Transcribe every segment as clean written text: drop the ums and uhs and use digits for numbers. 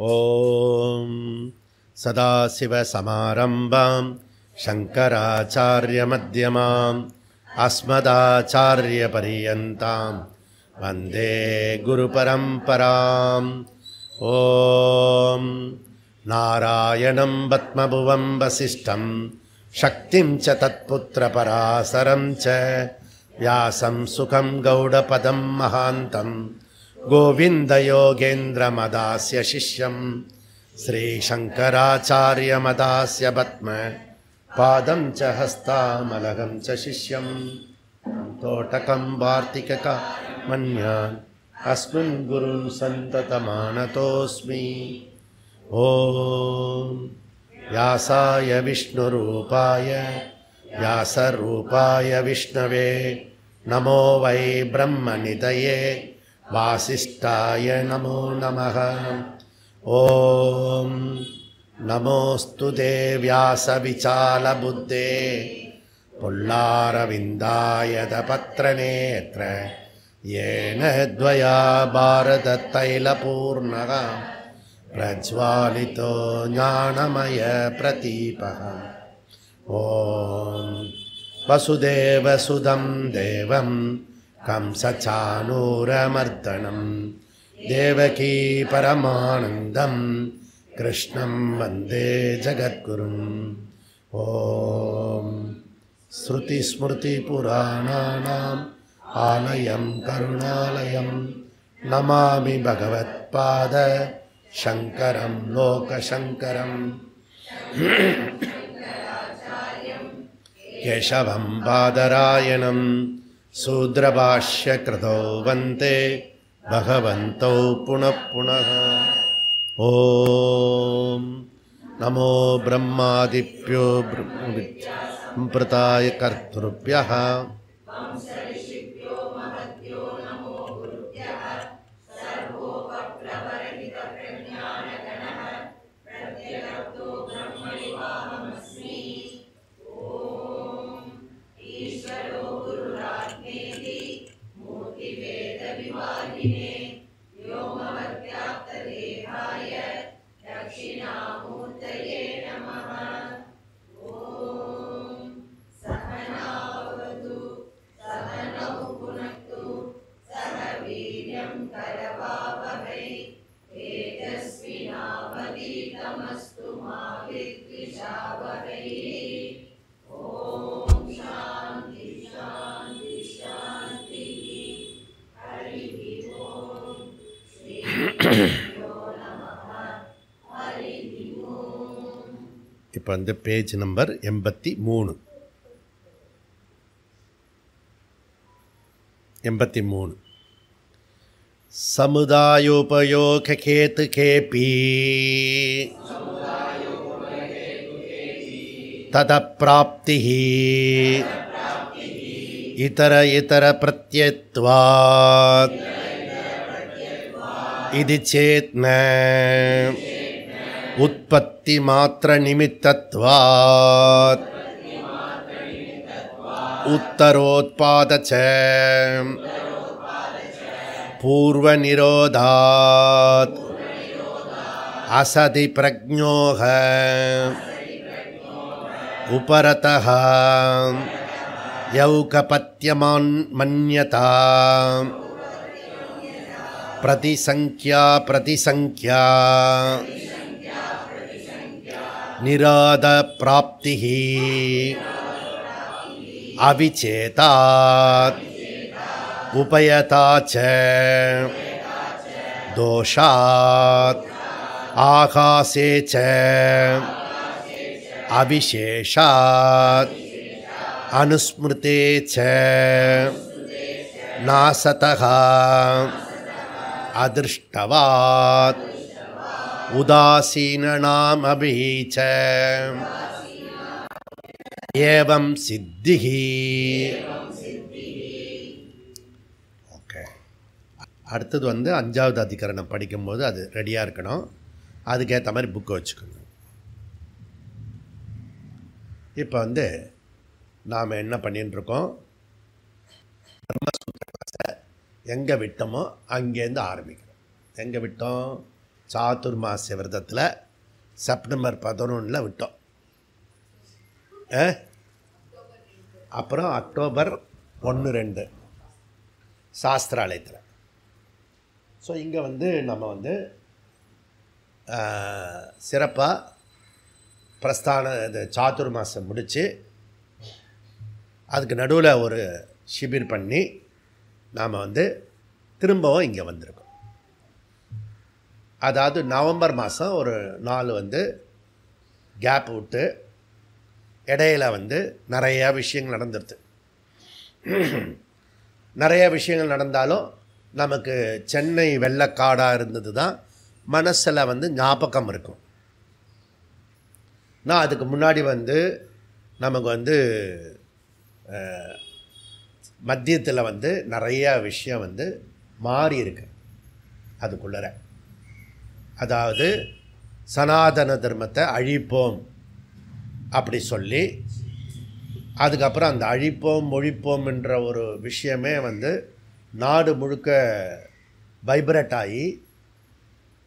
ஓம் சதாசிவசமாரம்பாம் சங்கராச்சார்யமத்யமாம் அஸ்மதாச்சார்யபரியந்தாம் வந்தே குருபரம்பராம். ஓம் நாராயணம் பத்மபுவம் வசிஷ்டம் சக்திம் ச தத்புத்திரபராசரம் ச வியாசம் சுகம் கௌடபதம் மகாந்தம் கோவிந்தயோகேந்திரமதாஸ்ய சிஷ்யம் ஸ்ரீசங்கராச்சாரியமதாஸ்ய பத்ம பாதம் ச ஹஸ்தாமலகம் ச சிஷ்யம் தோட்டகம் வார்த்திகா மன்யான் அஸ்மின் குரும் சந்ததமானதோஸ்மி. ஓம் வியாசாய விஷ்ணுரூபாய வியாசரூபாய விஷ்ணவே நமோ வை பிரம்மநிதயே வாசிஷ்டாய நமோ நமः. ஓம் நமோஸ்து தே வியாசவிசாலபுத்தே புல்லாரவிந்தாயத பத்ரநேத்ர येन द्वया भारततैलपूर्णः प्रज्वालितो ज्ञानमय प्रदीपः. ॐ वसुदेवसुतं देवं कंसचाणूरमर्दनं देवकी परमानन्दं कृष्णं वन्दे जगद्गुरुम्. ॐ श्रुतिस्मृतिपुराणानाम् आलयं करुणालयं नमामि भगवत्पाद शङ्करं लोकशङ्करं. केशवं बादरायणं शूद्रभाष्यकृतौ वन्दे भगवन्तौ पुनः पुनः. ॐ नमो ब्रह्मादिभ्यो ब्रह्मविद्यामृताय कर्तृभ्यः இப்போ வந்து பேஜ் நம்பர் 83. 83 समुदायोपयोगहेतुकेऽपि तदप्राप्तिः इतर प्रत्ययत्वात् इति चेत् न उत्पत्ति मात्र निमित्तत्वात् उत्तरोत्पाद च पूर्वनिरोधात् असति प्रज्ञोः उपरतः यौकपत्यमन्यता प्रतिसंख्या निराद प्राप्तिः अविचेतात् उपयता च दोषात् आकाशे च अविशेषात् अनुस्मृते च नासतः अदृष्टवात् उदासीननामपि च एवं सिद्धिः. ஓகே, அடுத்தது வந்து 5வது அதிகரணம் படிக்கும்போது அது ரெடியாக இருக்கணும். அதுக்கேற்ற மாதிரி புக்கை வச்சுக்கணும். இப்போ வந்து நாம் என்ன பண்ணிட்டுருக்கோம், பிரம்மசூத்திர கிளாஸை எங்கே விட்டோமோ அங்கேருந்து ஆரம்பிக்கிறோம். எங்கே விட்டோம்? சாதுர்மாசிய விரதத்தில் செப்டம்பர் 11 விட்டோம். அப்புறம் அக்டோபர் 1, 2 சாஸ்திராலயத்தில். ஸோ இங்கே வந்து நம்ம வந்து சிறப்பாக பிரஸ்தான இது சாதுர்மாசம் முடித்து அதுக்கு நடுவில் ஒரு ஷிபிர் பண்ணி நாம் வந்து திரும்பவும் இங்கே வந்திருக்கோம். அதாவது நவம்பர் மாதம் ஒரு 4 வந்து கேப் விட்டு இடையில வந்து நிறையா விஷயங்கள் நடந்துடுது. நிறைய விஷயங்கள் நடந்தாலும் நமக்கு சென்னை வெள்ளக்காடாக இருந்தது தான் மனசில் வந்து ஞாபகம் இருக்கும். நான் அதுக்கு முன்னாடி வந்து நமக்கு வந்து மத்தியத்தில் வந்து நிறையா விஷயம் வந்து மாறி இருக்கு. அதுக்குள்ளற அதாவது சனாதன தர்மத்தை அழிப்போம் அப்படி சொல்லி அதுக்கப்புறம் அந்த அழிப்போம் ஒழிப்போம் என்ற ஒரு விஷயமே வந்து நாடு முழுக்க வைப்ரேட் ஆகி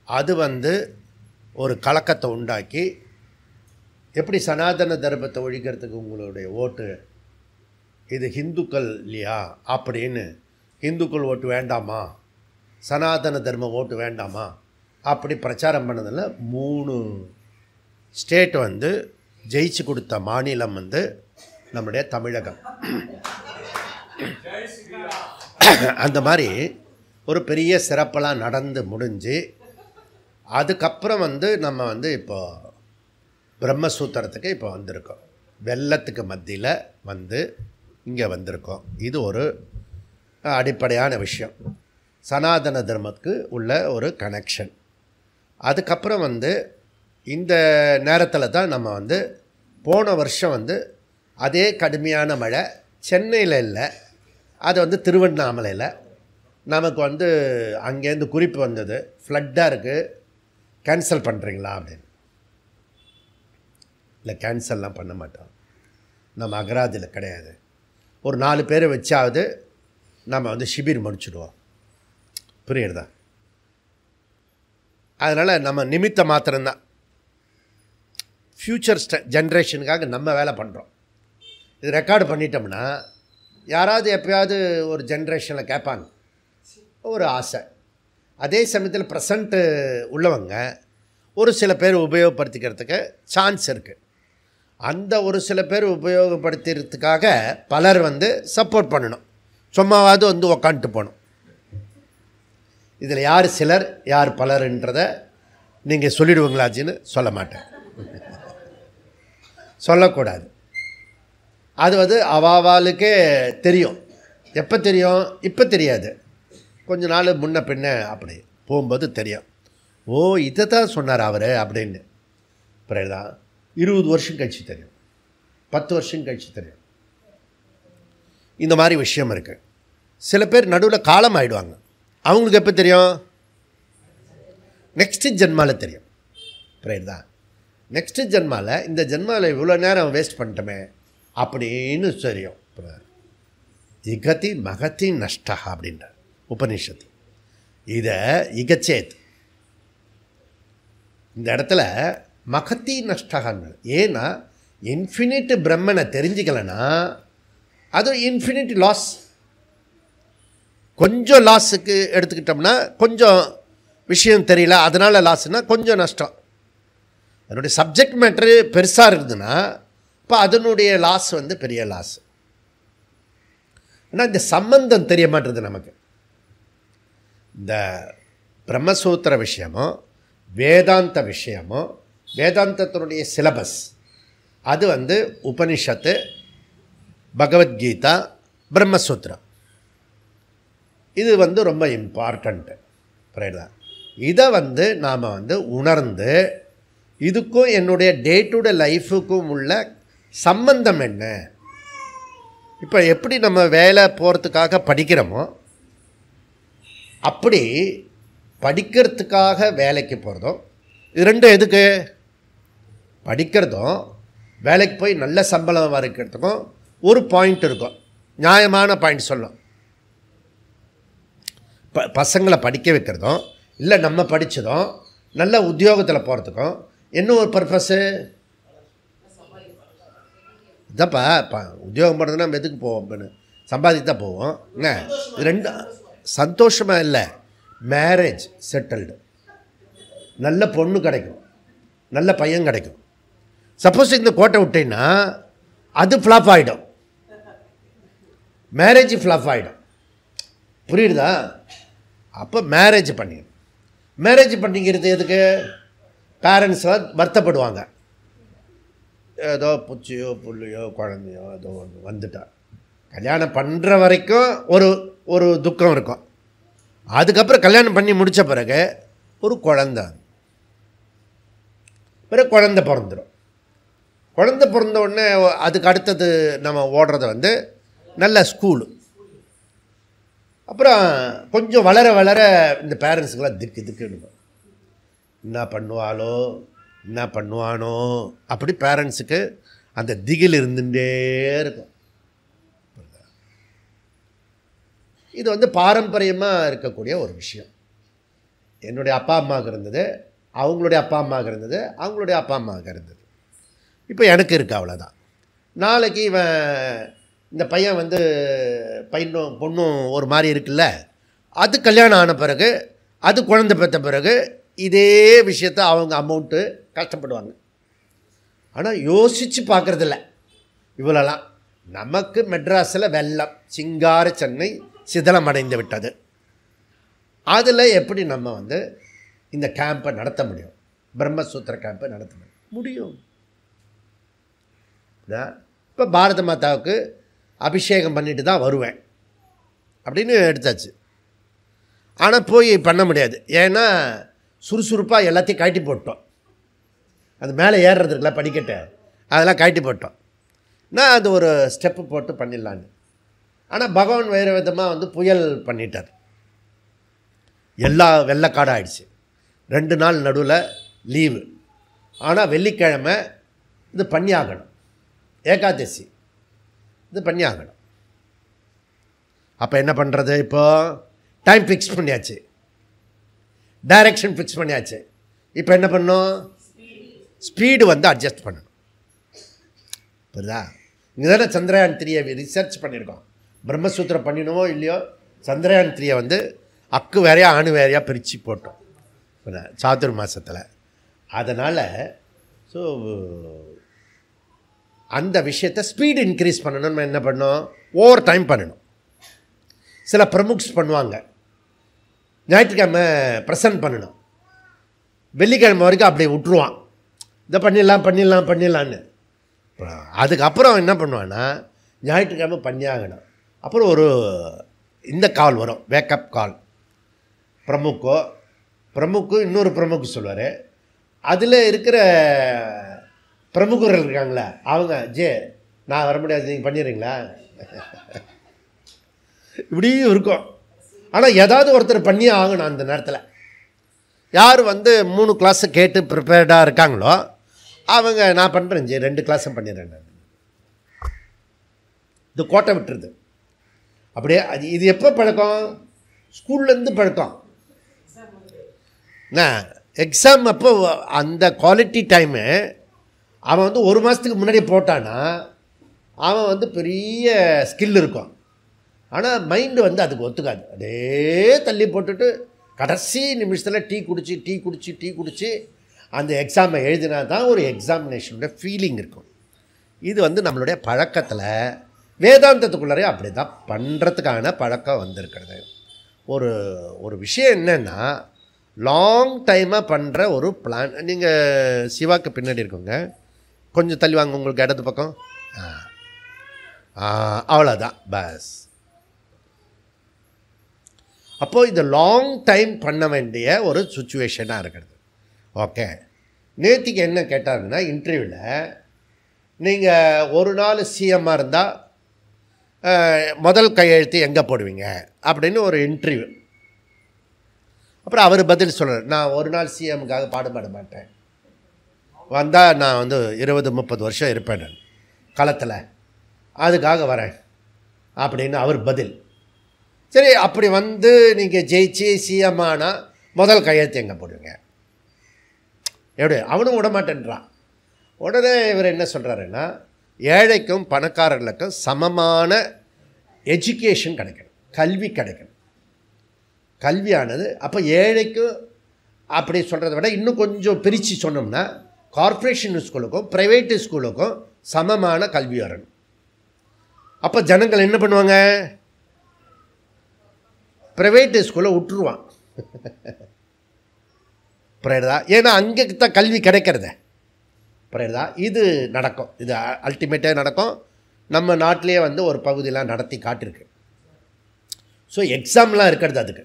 அது வந்து ஒரு கலக்கத்தை உண்டாக்கி, எப்படி சனாதன தர்மத்தை ஒழிக்கிறதுக்கு உங்களுடைய ஓட்டு இது ஹிந்துக்கள் இல்லையா அப்படின்னு ஹிந்துக்கள் ஓட்டு வேண்டாமா, சனாதன தர்ம ஓட்டு வேண்டாமா அப்படி பிரச்சாரம் பண்ணதில் 3 ஸ்டேட் வந்து ஜெயிச்சு கொடுத்த மாநிலம் வந்து நம்முடைய தமிழகம். அந்த மாதிரி ஒரு பெரிய சிறப்பெல்லாம் நடந்து முடிஞ்சு அதுக்கப்புறம் வந்து நம்ம வந்து இப்போ பிரம்மசூத்திரத்துக்கு இப்போ வந்திருக்கோம். வெள்ளத்துக்கு மத்தியில் வந்து இங்கே வந்திருக்கோம். இது ஒரு அடிப்படையான விஷயம், சனாதன தர்மத்துக்கு உள்ள ஒரு கனெக்ஷன். அதுக்கப்புறம் வந்து இந்த நேரத்தில் தான் நம்ம வந்து போன வருஷம் வந்து அதே கடுமையான மழை சென்னையில் இல்லை, அது வந்து திருவண்ணாமலையில் நமக்கு வந்து அங்கேருந்து குறிப்பு வந்தது, ஃப்ளட்டாக இருக்குது, கேன்சல் பண்ணுறீங்களா அப்படின்னு. இல்லை, கேன்சல்லாம் பண்ண மாட்டோம், நம்ம அகராதியில் கிடையாது. ஒரு 4 பேரை வச்சாவது நம்ம வந்து ஷிபிர் முடிச்சுடுவோம், புரியுறதா? அதனால் நம்ம நிமித்த மாத்திரம்தான், ஃப்யூச்சர் ஜென்ரேஷனுக்காக நம்ம வேலை பண்ணுறோம். இது ரெக்கார்டு பண்ணிட்டோம்னா யாராவது எப்போயாவது ஒரு ஜென்ரேஷனில் கேட்பாங்க, ஒரு ஆசை. அதே சமயத்தில் ப்ரெசண்ட்டு உள்ளவங்க ஒரு சில பேர் உபயோகப்படுத்திக்கிறதுக்கு சான்ஸ் இருக்குது. அந்த ஒரு சில பேர் உபயோகப்படுத்துறதுக்காக பலர் வந்து சப்போர்ட் பண்ணணும், சும்மாவாவது வந்து உக்காந்துட்டு போகணும். இதில் யார் சிலர் யார் பலர்ன்றதை நீங்கள் சொல்லிடுவீங்களாச்சின்னு சொல்ல மாட்டேன், சொல்லக்கூடாது. அது வந்து அவாவாளுக்கே தெரியும். எப்போ தெரியும்? இப்போ தெரியாது, கொஞ்ச நாள் முன்ன பின்ன அப்படி போகும்போது தெரியும். ஓ, இதை தான் சொன்னார் அவர் அப்படின்னு. பிறகு தான் 20 வருஷம் கழிச்சு தெரியும், 10 வருஷம் கழிச்சு தெரியும். இந்த மாதிரி விஷயம் இருக்குது. சில பேர் நடுவில் காலம் ஆகிடுவாங்க, அவங்களுக்கு எப்போ தெரியும்? நெக்ஸ்ட்டு ஜென்மாவில் தெரியும். பிறகு தான் நெக்ஸ்ட்டு ஜென்மாவில் இந்த ஜென்மாவில் இவ்வளோ நேரம் வேஸ்ட் பண்ணிட்டோமே அப்படின்னு தெரியும். இகதி மகதி நஷ்டா அப்படின்ற உபனிஷத்து. இதை இகச்சேத் இந்த இடத்துல மகதி நஷ்டகான்னு. ஏன்னா இன்ஃபினிட் பிரம்மனை தெரிஞ்சிக்கலைன்னா அது இன்ஃபினிட் லாஸ். கொஞ்சம் லாஸுக்கு எடுத்துக்கிட்டோம்னா கொஞ்சம் விஷயம் தெரியல அதனால் லாஸ்னால் கொஞ்சம் நஷ்டம். அதனுடைய சப்ஜெக்ட் மேட்ரு பெருசாக இருந்ததுன்னா இப்போ அதனுடைய லாஸ் வந்து பெரிய லாஸ். ஆனால் இந்த சம்பந்தம் தெரிய மாட்டேது நமக்கு. இந்த பிரம்மசூத்திர விஷயமோ வேதாந்த விஷயமோ வேதாந்தத்தினுடைய சிலபஸ் அது வந்து உபனிஷத்து, பகவத்கீதா, பிரம்மசூத்திரம், இது வந்து ரொம்ப இம்பார்ட்டண்ட்டு. புரியுதா? இதை வந்து நாம் வந்து உணர்ந்து இதுக்கும் என்னுடைய டே டு டே லைஃபுக்கும் உள்ள சம்பந்தம் என்ன. இப்போ எப்படி நம்ம வேலை போகிறதுக்காக படிக்கிறோமோ அப்படி படிக்கிறதுக்காக வேலைக்கு போகிறதும், இது ரெண்டும் எதுக்கு? படிக்கிறதும் வேலைக்கு போய் நல்ல சம்பளம் வரைக்கிறதுக்கும் ஒரு பாயிண்ட் இருக்கும், நியாயமான பாயிண்ட் சொல்லணும். பசங்களை படிக்க வைக்கிறதும் இல்லை நம்ம படித்ததும் நல்ல உத்தியோகத்தில் போகிறதுக்கும் இன்னும் ஒரு பர்பஸ்ஸு இதான்ப்பா. உத்தியோகம் பண்ணுறதுனா நம்ம எதுக்கு போவோம்? அப்படின்னு சம்பாதிக்கு தான் போவோம். என்ன ரெண்டு சந்தோஷமாக இல்லை, மேரேஜ் செட்டில்டு, நல்ல பொண்ணு கிடைக்கும், நல்ல பையன் கிடைக்கும். சப்போஸ் இந்த கோட்டை விட்டீங்கன்னா அது ஃப்ளாப் ஆகிடும், மேரேஜ் ஃப்ளாப் ஆகிடும். புரியுதா? அப்போ மேரேஜ் பண்ணிக்கணும். மேரேஜ் பண்ணிக்கிறது எதுக்கு? பேரண்ட்ஸ் வருத்தப்படுவாங்க, ஏதோ பூச்சியோ புள்ளையோ குழந்தையோ ஏதோ ஒன்று வந்துட்டா. கல்யாணம் பண்ணுற வரைக்கும் ஒரு துக்கம் இருக்கும். அதுக்கப்புறம் கல்யாணம் பண்ணி முடித்த பிறகு ஒரு குழந்தை, பிறகு குழந்தை பிறந்துடும். குழந்தை பிறந்த உடனே அதுக்கு அடுத்தது நம்ம ஓடுறது வந்து நல்ல ஸ்கூலு. அப்புறம் கொஞ்சம் வளர வளர இந்த பேரண்ட்ஸுக்கெல்லாம் திக்குன்னு என்ன பண்ணுவாளோ என்ன பண்ணுவானோ அப்படி பேரண்ட்ஸுக்கு அந்த திகில் இருந்துகிட்டே இருக்கும். இது வந்து பாரம்பரியமாக இருக்கக்கூடிய ஒரு விஷயம். என்னுடைய அப்பா அம்மாவுக்கு இருந்தது, அவங்களுடைய அப்பா அம்மாவுக்கு இருந்தது, அவங்களுடைய அப்பா அம்மாவுக்கு இருந்தது. இப்போ எனக்கு இருக்குது, அவ்வளோதான். நாளைக்கு இவன் இந்த பையன் வந்து பையனும் பொண்ணும் ஒரு மாதிரி இருக்குல்ல, அது கல்யாணம் ஆன பிறகு அது குழந்தை பெற்ற பிறகு இதே விஷயத்தை அவங்க அமௌண்ட்டு கஷ்டப்படுவாங்க. ஆனால் யோசித்து பார்க்குறதில்ல. இவ்வளோலாம் நமக்கு மெட்ராஸில் வெள்ளம், சிங்கார சென்னை சிதலம் அடைந்து விட்டது. அதில் எப்படி நம்ம வந்து இந்த கேம்பை நடத்த முடியும்? பிரம்மசூத்திர கேம்பை நடத்த முடியும். இப்போ பாரத மாதாவுக்கு அபிஷேகம் பண்ணிட்டு தான் வருவேன் அப்படின்னு எடுத்தாச்சு. ஆனால் போய் பண்ண முடியாது. ஏன்னா சுறுசுறுப்பாக எல்லாத்தையும் கழட்டி போட்டோம். அது மேலே ஏறுறதுக்குலாம் படிக்கட்டு அதெல்லாம் கழட்டி போட்டோம். நான் அது ஒரு ஸ்டெப்பு போட்டு பண்ணிடலான்னு. ஆனால் பகவான் வேறு விதமாக வந்து புயல் பண்ணிட்டார். எல்லா வெள்ளைக்காடாக ஆயிடுச்சு. 2 நாள் நடுவில் லீவு. ஆனால் வெள்ளிக்கிழமை இது பண்ணி ஆகணும், ஏகாதசி இது பண்ணி ஆகணும். அப்போ என்ன பண்ணுறது? இப்போது டைம் ஃபிக்ஸ் பண்ணியாச்சு, டைரெக்ஷன் ஃபிக்ஸ் பண்ணியாச்சு. இப்போ என்ன பண்ணணும்? ஸ்பீடு வந்து அட்ஜஸ்ட் பண்ணணும். புரியுதா? இங்கே தானே சந்திரயான் 3 ரிசர்ச் பண்ணியிருக்கோம். பிரம்மசூத்திரம் பண்ணினோமோ இல்லையோ, சந்திரயான் 3 வந்து அக்கு வேறையா ஆணு வேறையாக பிரித்து போட்டோம் சாதுர் மாதத்தில். அதனால் ஸோ அந்த விஷயத்தை ஸ்பீடு இன்க்ரீஸ் பண்ணணும்னு என்ன பண்ணோம்? ஓவர் டைம் பண்ணணும். சில ப்ரமுக்ஸ் பண்ணுவாங்க, ஞாயிற்றுக்கிழமை ப்ரெசன்ட் பண்ணணும், வெள்ளிக்கிழமை வரைக்கும் அப்படியே விட்டுருவான், இதை பண்ணிடலான்னு. அதுக்கப்புறம் என்ன பண்ணுவான்னா ஞாயிற்றுக்கிழமை பண்ணி ஆகணும். அப்புறம் ஒரு இந்த கால் வரும், வேக்கப் கால். பிரமுக்கு இன்னொரு பிரமுக்கு சொல்லுவார். அதில் இருக்கிற பிரமுகர்கள் இருக்காங்களே அவங்க, நான் வர முடியாது, நீங்கள் பண்ணிடுறீங்களா? இப்படியும் இருக்கும். ஆனால் ஏதாவது ஒருத்தர் பண்ணியே ஆகணும். அந்த நேரத்தில் யார் வந்து 3 கிளாஸை கேட்டு ப்ரிப்பேர்டாக இருக்காங்களோ அவங்க, நான் பண்ணுறேன் 2 கிளாஸும் பண்ணிடுறேன் நான். இது கோட்டை விட்டுருது அப்படியே. இது எப்போ பழக்கம்? ஸ்கூல்லேருந்து பழக்கம். எக்ஸாம் அப்போ அந்த குவாலிட்டி டைமு அவன் வந்து 1 மாதத்துக்கு முன்னாடி போட்டான்னா அவன் வந்து பெரிய ஸ்கில் இருக்கும். ஆனால் மைண்டு வந்து அதுக்கு ஒத்துக்காது. அப்படியே தள்ளி போட்டுட்டு கடைசி நிமிஷத்தில் டீ குடித்து அந்த எக்ஸாமை எழுதினா தான் ஒரு எக்ஸாமினேஷனுடைய ஃபீலிங் இருக்கும். இது வந்து நம்மளுடைய பழக்கத்தில் வேதாந்தத்துக்குள்ளே அப்படி தான் பண்ணுறதுக்கான பழக்கம் வந்திருக்கிறது. ஒரு விஷயம் என்னென்னா, லாங் டைமாக பண்ணுற ஒரு பிளான். நீங்கள் சிவாக்கு பின்னாடி இருக்கோங்க, கொஞ்சம் தள்ளி வாங்க, உங்களுக்கு இடது பக்கம். அவ்வளோதான் பஸ். அப்போது இது லாங் டைம் பண்ண வேண்டிய ஒரு சுச்சுவேஷனாக இருக்கிறது. ஓகே, நேற்றுக்கு என்ன கேட்டாருன்னா, இன்டர்வியூவில் நீங்கள் ஒரு நாள் சிஎம்மாக இருந்தால் முதல் கையெழுத்து எங்கே போடுவீங்க அப்படின்னு ஒரு இன்டர்வியூ. அப்புறம் அவர் பதில் சொல்கிறார், நான் ஒரு நாள் சிஎம்முக்காக பாடுபட மாட்டேன், வந்தால் நான் வந்து 20-30 வருஷம் இருப்பேன் நான் களத்தில், அதுக்காக வரேன் அப்படின்னு அவர் பதில். சரி, அப்படி வந்து நீங்கள் ஜெயிச்சு சிஎம் ஆனால் முதல் கையெழுத்து எங்கே போடுவீங்க எப்படி அவனும் விட மாட்டேன்றான். உடனே இவர் என்ன சொல்கிறாருன்னா, ஏழைக்கும் பணக்காரர்களுக்கும் சமமான எஜுகேஷன் கிடைக்கணும், கல்வி கிடைக்கணும். கல்வியானது அப்போ ஏழைக்கும் அப்படி சொல்கிறத விட இன்னும் கொஞ்சம் பிரித்து சொன்னோம்னா, கார்ப்பரேஷன் ஸ்கூலுக்கும் ப்ரைவேட்டு ஸ்கூலுக்கும் சமமான கல்வி வரணும். அப்போ ஜனங்கள் என்ன பண்ணுவாங்க, ப்ரைவேட்டு ஸ்கூலை விட்டுருவான். புரியுதா? ஏன்னா அங்கே தான் கல்வி கிடைக்கிறத. புரியுதா? இது நடக்கும், இது அல்டிமேட்டாக நடக்கும். நம்ம நாட்டிலே வந்து ஒரு பகுதியெலாம் நடத்தி காட்டிருக்கு. ஸோ எக்ஸாம்லாம் இருக்கிறது அதுக்கு.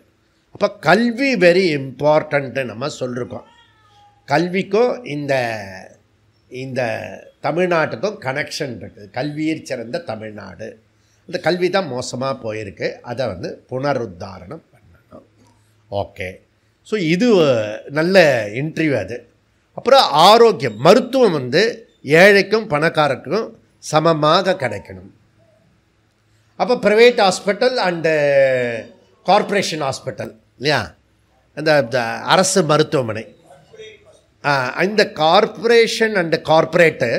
அப்போ கல்வி வெரி இம்பார்ட்டண்ட்டு நம்ம சொல்லியிருக்கோம். கல்விக்கும் இந்த தமிழ்நாட்டுக்கும் கனெக்ஷன் இருக்குது. கல்வியில் சிறந்த தமிழ்நாடு. இந்த கல்வி தான் மோசமாக போயிருக்கு, அதை வந்து புனருத்தாரணம் பண்ணணும். ஓகே, ஸோ இது நல்ல இன்டர்வியூ அது. அப்புறம் ஆரோக்கியம், மருத்துவம் வந்து ஏழைக்கும் பணக்காரருக்கும் சமமாக கிடைக்கணும். அப்போ private hospital and corporation hospital இல்லையா, அந்த அரசு மருத்துவமனை, இந்த கார்ப்பரேஷன் அண்டு கார்ப்பரேட்டு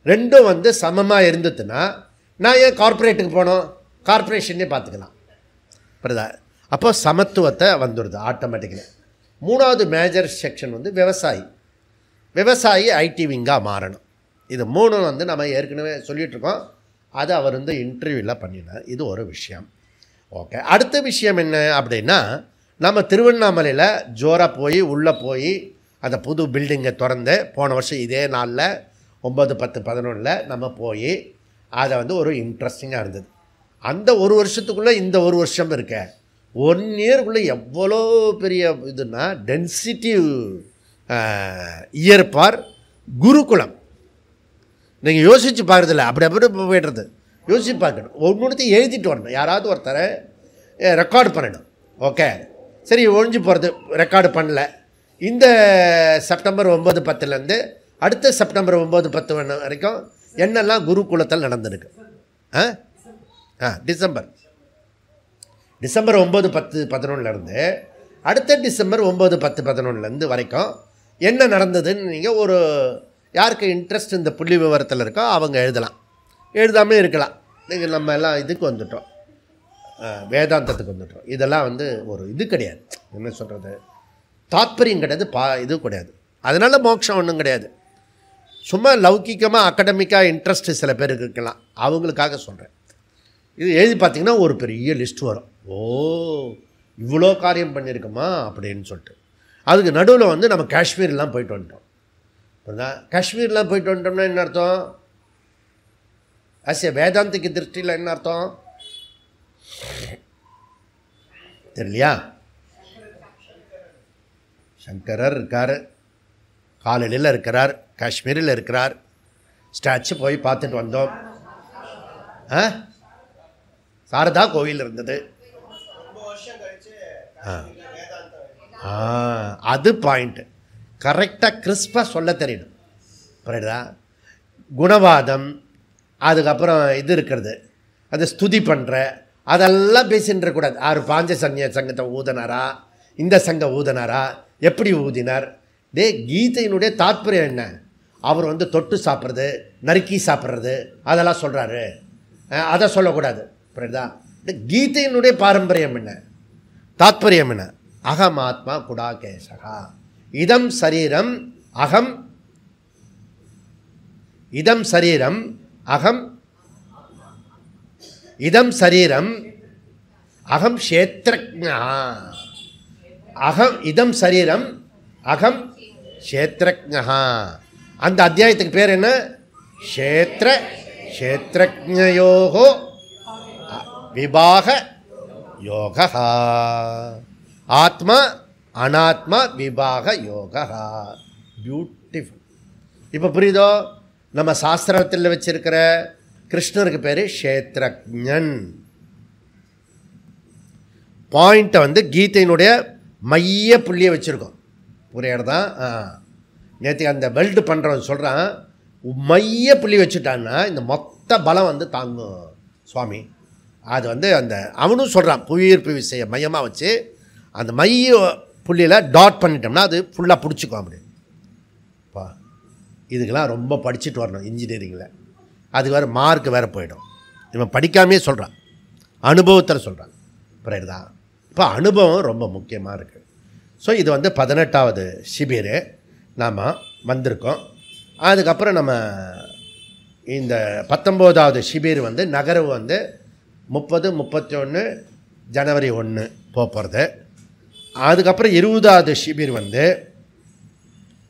ரெண்டும் வந்து சமமாக இருந்ததுன்னா நான் ஏன் கார்ப்பரேட்டுக்கு போனோம், கார்ப்பரேஷனே பார்த்துக்கலாம். புரியுதா? அப்போ சமத்துவத்தை வந்துடுது ஆட்டோமேட்டிக்கலி. மூணாவது மேஜர் செக்ஷன் வந்து விவசாயி ஐடி விங்காக மாறணும். இது மூணும் வந்து நம்ம ஏற்கனவே சொல்லிகிட்ருக்கோம். அதை அவர் வந்து இன்டர்வியூவில் பண்ணினார். இது ஒரு விஷயம். ஓகே, அடுத்த விஷயம் என்ன அப்படின்னா, நம்ம திருவண்ணாமலையில் ஜோராக போய் உள்ளே போய் அந்த புது பில்டிங்கை திறந்து போன வருஷம் இதே நாளில் 9, 10, 11 நம்ம போய் அதை வந்து ஒரு இன்ட்ரெஸ்டிங்காக இருந்தது. அந்த ஒரு வருஷத்துக்குள்ளே இந்த ஒரு வருஷம் இருக்க 1 இயருக்குள்ளே எவ்வளோ பெரிய இதுன்னா டென்சிட்டி இயர் ஃபார் குருகுலம். நீங்கள் யோசித்து பார்க்குறதில்ல, அப்படி போய்டுறது. யோசித்து பார்க்கணும், ஒன்றுத்தையும் எழுதிட்டு வரணும். யாராவது ஒருத்தரை ரெக்கார்டு பண்ணணும். ஓகே, சரி, ஒழிஞ்சு போகிறது ரெக்கார்டு பண்ணல. இந்த செப்டம்பர் 9, 10லேருந்து அடுத்த செப்டம்பர் 9, 10 வரைக்கும் என்னெல்லாம் குருகுலத்தில் நடந்திருக்கு. டிசம்பர் 9, 10, 11லேருந்து அடுத்த டிசம்பர் 9, 10, 11லேருந்து வரைக்கும் என்ன நடந்ததுன்னு நீங்கள் ஒரு யாருக்கு இன்ட்ரெஸ்ட் இந்த புள்ளி விவரத்தில் இருக்கோ அவங்க எழுதலாம், எழுதாமே இருக்கலாம். நீங்கள் நம்ம எல்லாம் இதுக்கு வந்துட்டோம், வேதாந்தத்துக்கு வந்துட்டோம். இதெல்லாம் வந்து ஒரு இது கிடையாது, என்ன சொல்கிறது, தாத்பரியம் கிடையாது, இது கிடையாது. அதனால் மோட்சம் ஒன்றும் கிடையாது. சும்மா லௌகிக்கமாக அகடமிக்காக இன்ட்ரெஸ்ட்டு சில பேருக்கு இருக்கலாம், அவங்களுக்காக சொல்கிறேன். இது எழுதி பார்த்திங்கன்னா ஒரு பெரிய லிஸ்ட் வரும். ஓ, இவ்வளோ காரியம் பண்ணியிருக்கோமா அப்படின்னு சொல்லிட்டு. அதுக்கு நடுவில் வந்து நம்ம காஷ்மீர்லாம் போயிட்டு வந்துட்டோம். காஷ்மீர்லாம் போயிட்டு வந்துட்டோம்னா என்ன அர்த்தம், அஸ் ஏ வேதாந்திக்கு திருஷ்டியில் என்ன அர்த்தம் தெரியலையா? சங்கரர் இருக்கார், காலையில் இருக்கிறார், காஷ்மீரில் இருக்கிறார். ஸ்டாச்சு போய் பார்த்துட்டு வந்தோம். சாரதா கோவில் இருந்தது. அது பாயிண்ட்டு. கரெக்டாக கிறிஸ்பாக சொல்ல தெரியணும். புரியுதா? குணவாதம், அதுக்கப்புறம் இது இருக்கிறது, அதை ஸ்துதி பண்ணுற, அதெல்லாம் பேசின்னு இருக்கக்கூடாது. பாஞ்ச சங்கத்தை ஊதினாரா, இந்த சங்கம் ஊதினாரா, எப்படி ஊதினார்? கீதையினுடைய தாற்பயம் என்ன? அவர் வந்து தொட்டு சாப்பிட்றது, நறுக்கி சாப்பிட்றது, அதெல்லாம் சொல்கிறாரு. அதை சொல்லக்கூடாது. புரியுதா? கீதையினுடைய பாரம்பரியம் என்ன, தாத்பரியம் என்ன? அகம் ஆத்மா குடாகேசகா, இதம் சரீரம் அகம், இதம் சரீரம் அகம், இதம் சரீரம் அகம் க்ஷேத்ரஜ்ஞா, அகம் இதம் சரீரம் அகம் க்ஷேத்ரஜ்ஞா. அந்த அத்தியாயத்துக்கு பேர் என்ன? க்ஷேத்ரஜ்ஞயோகோ விபாக யோகா, ஆத்மா அனாத்மா விபாக யோகா. பியூட்டிஃபுல். இப்போ புரியுதோ? நம்ம சாஸ்திரத்தில் வச்சிருக்கிற கிருஷ்ணருக்கு பேர் க்ஷேத்ரஜ்ஞன். பாயிண்ட்டை வந்து கீதையினுடைய மைய புள்ளியை வச்சுருக்கோம். புரியுறதா? நேற்று அந்த பெல்ட் பண்ணுறவன் சொல்கிறான், மைய புள்ளி வச்சுட்டான்னா இந்த மொத்த பலம் வந்து தாங்கும் சுவாமி. அது வந்து அந்த அவனும் சொல்கிறான், புவியீர்ப்பு விசையை மையமாக வச்சு அந்த மைய புள்ளியில் டாட் பண்ணிட்டோம்னா அது ஃபுல்லாக பிடிச்சிக்கும். அப்படி பா இதுக்கெல்லாம் ரொம்ப படிச்சுட்டு வரணும் இன்ஜினியரிங்கில். அதுக்கு வேறு மார்க் வேறு போயிடும். இவன் படிக்காமே சொல்கிறான், அனுபவத்தில் சொல்கிறான். புரியுதா? இப்போ அனுபவம் ரொம்ப முக்கியமாக இருக்குது. ஸோ இது 18வது ஷிபிர் நாம் வந்திருக்கோம். அதுக்கப்புறம் நம்ம இந்த 19வது ஷிபிர் நகர்வு 30, 31 ஜனவரி 1 போகிறது. அதுக்கப்புறம் 20வது ஷிபிர்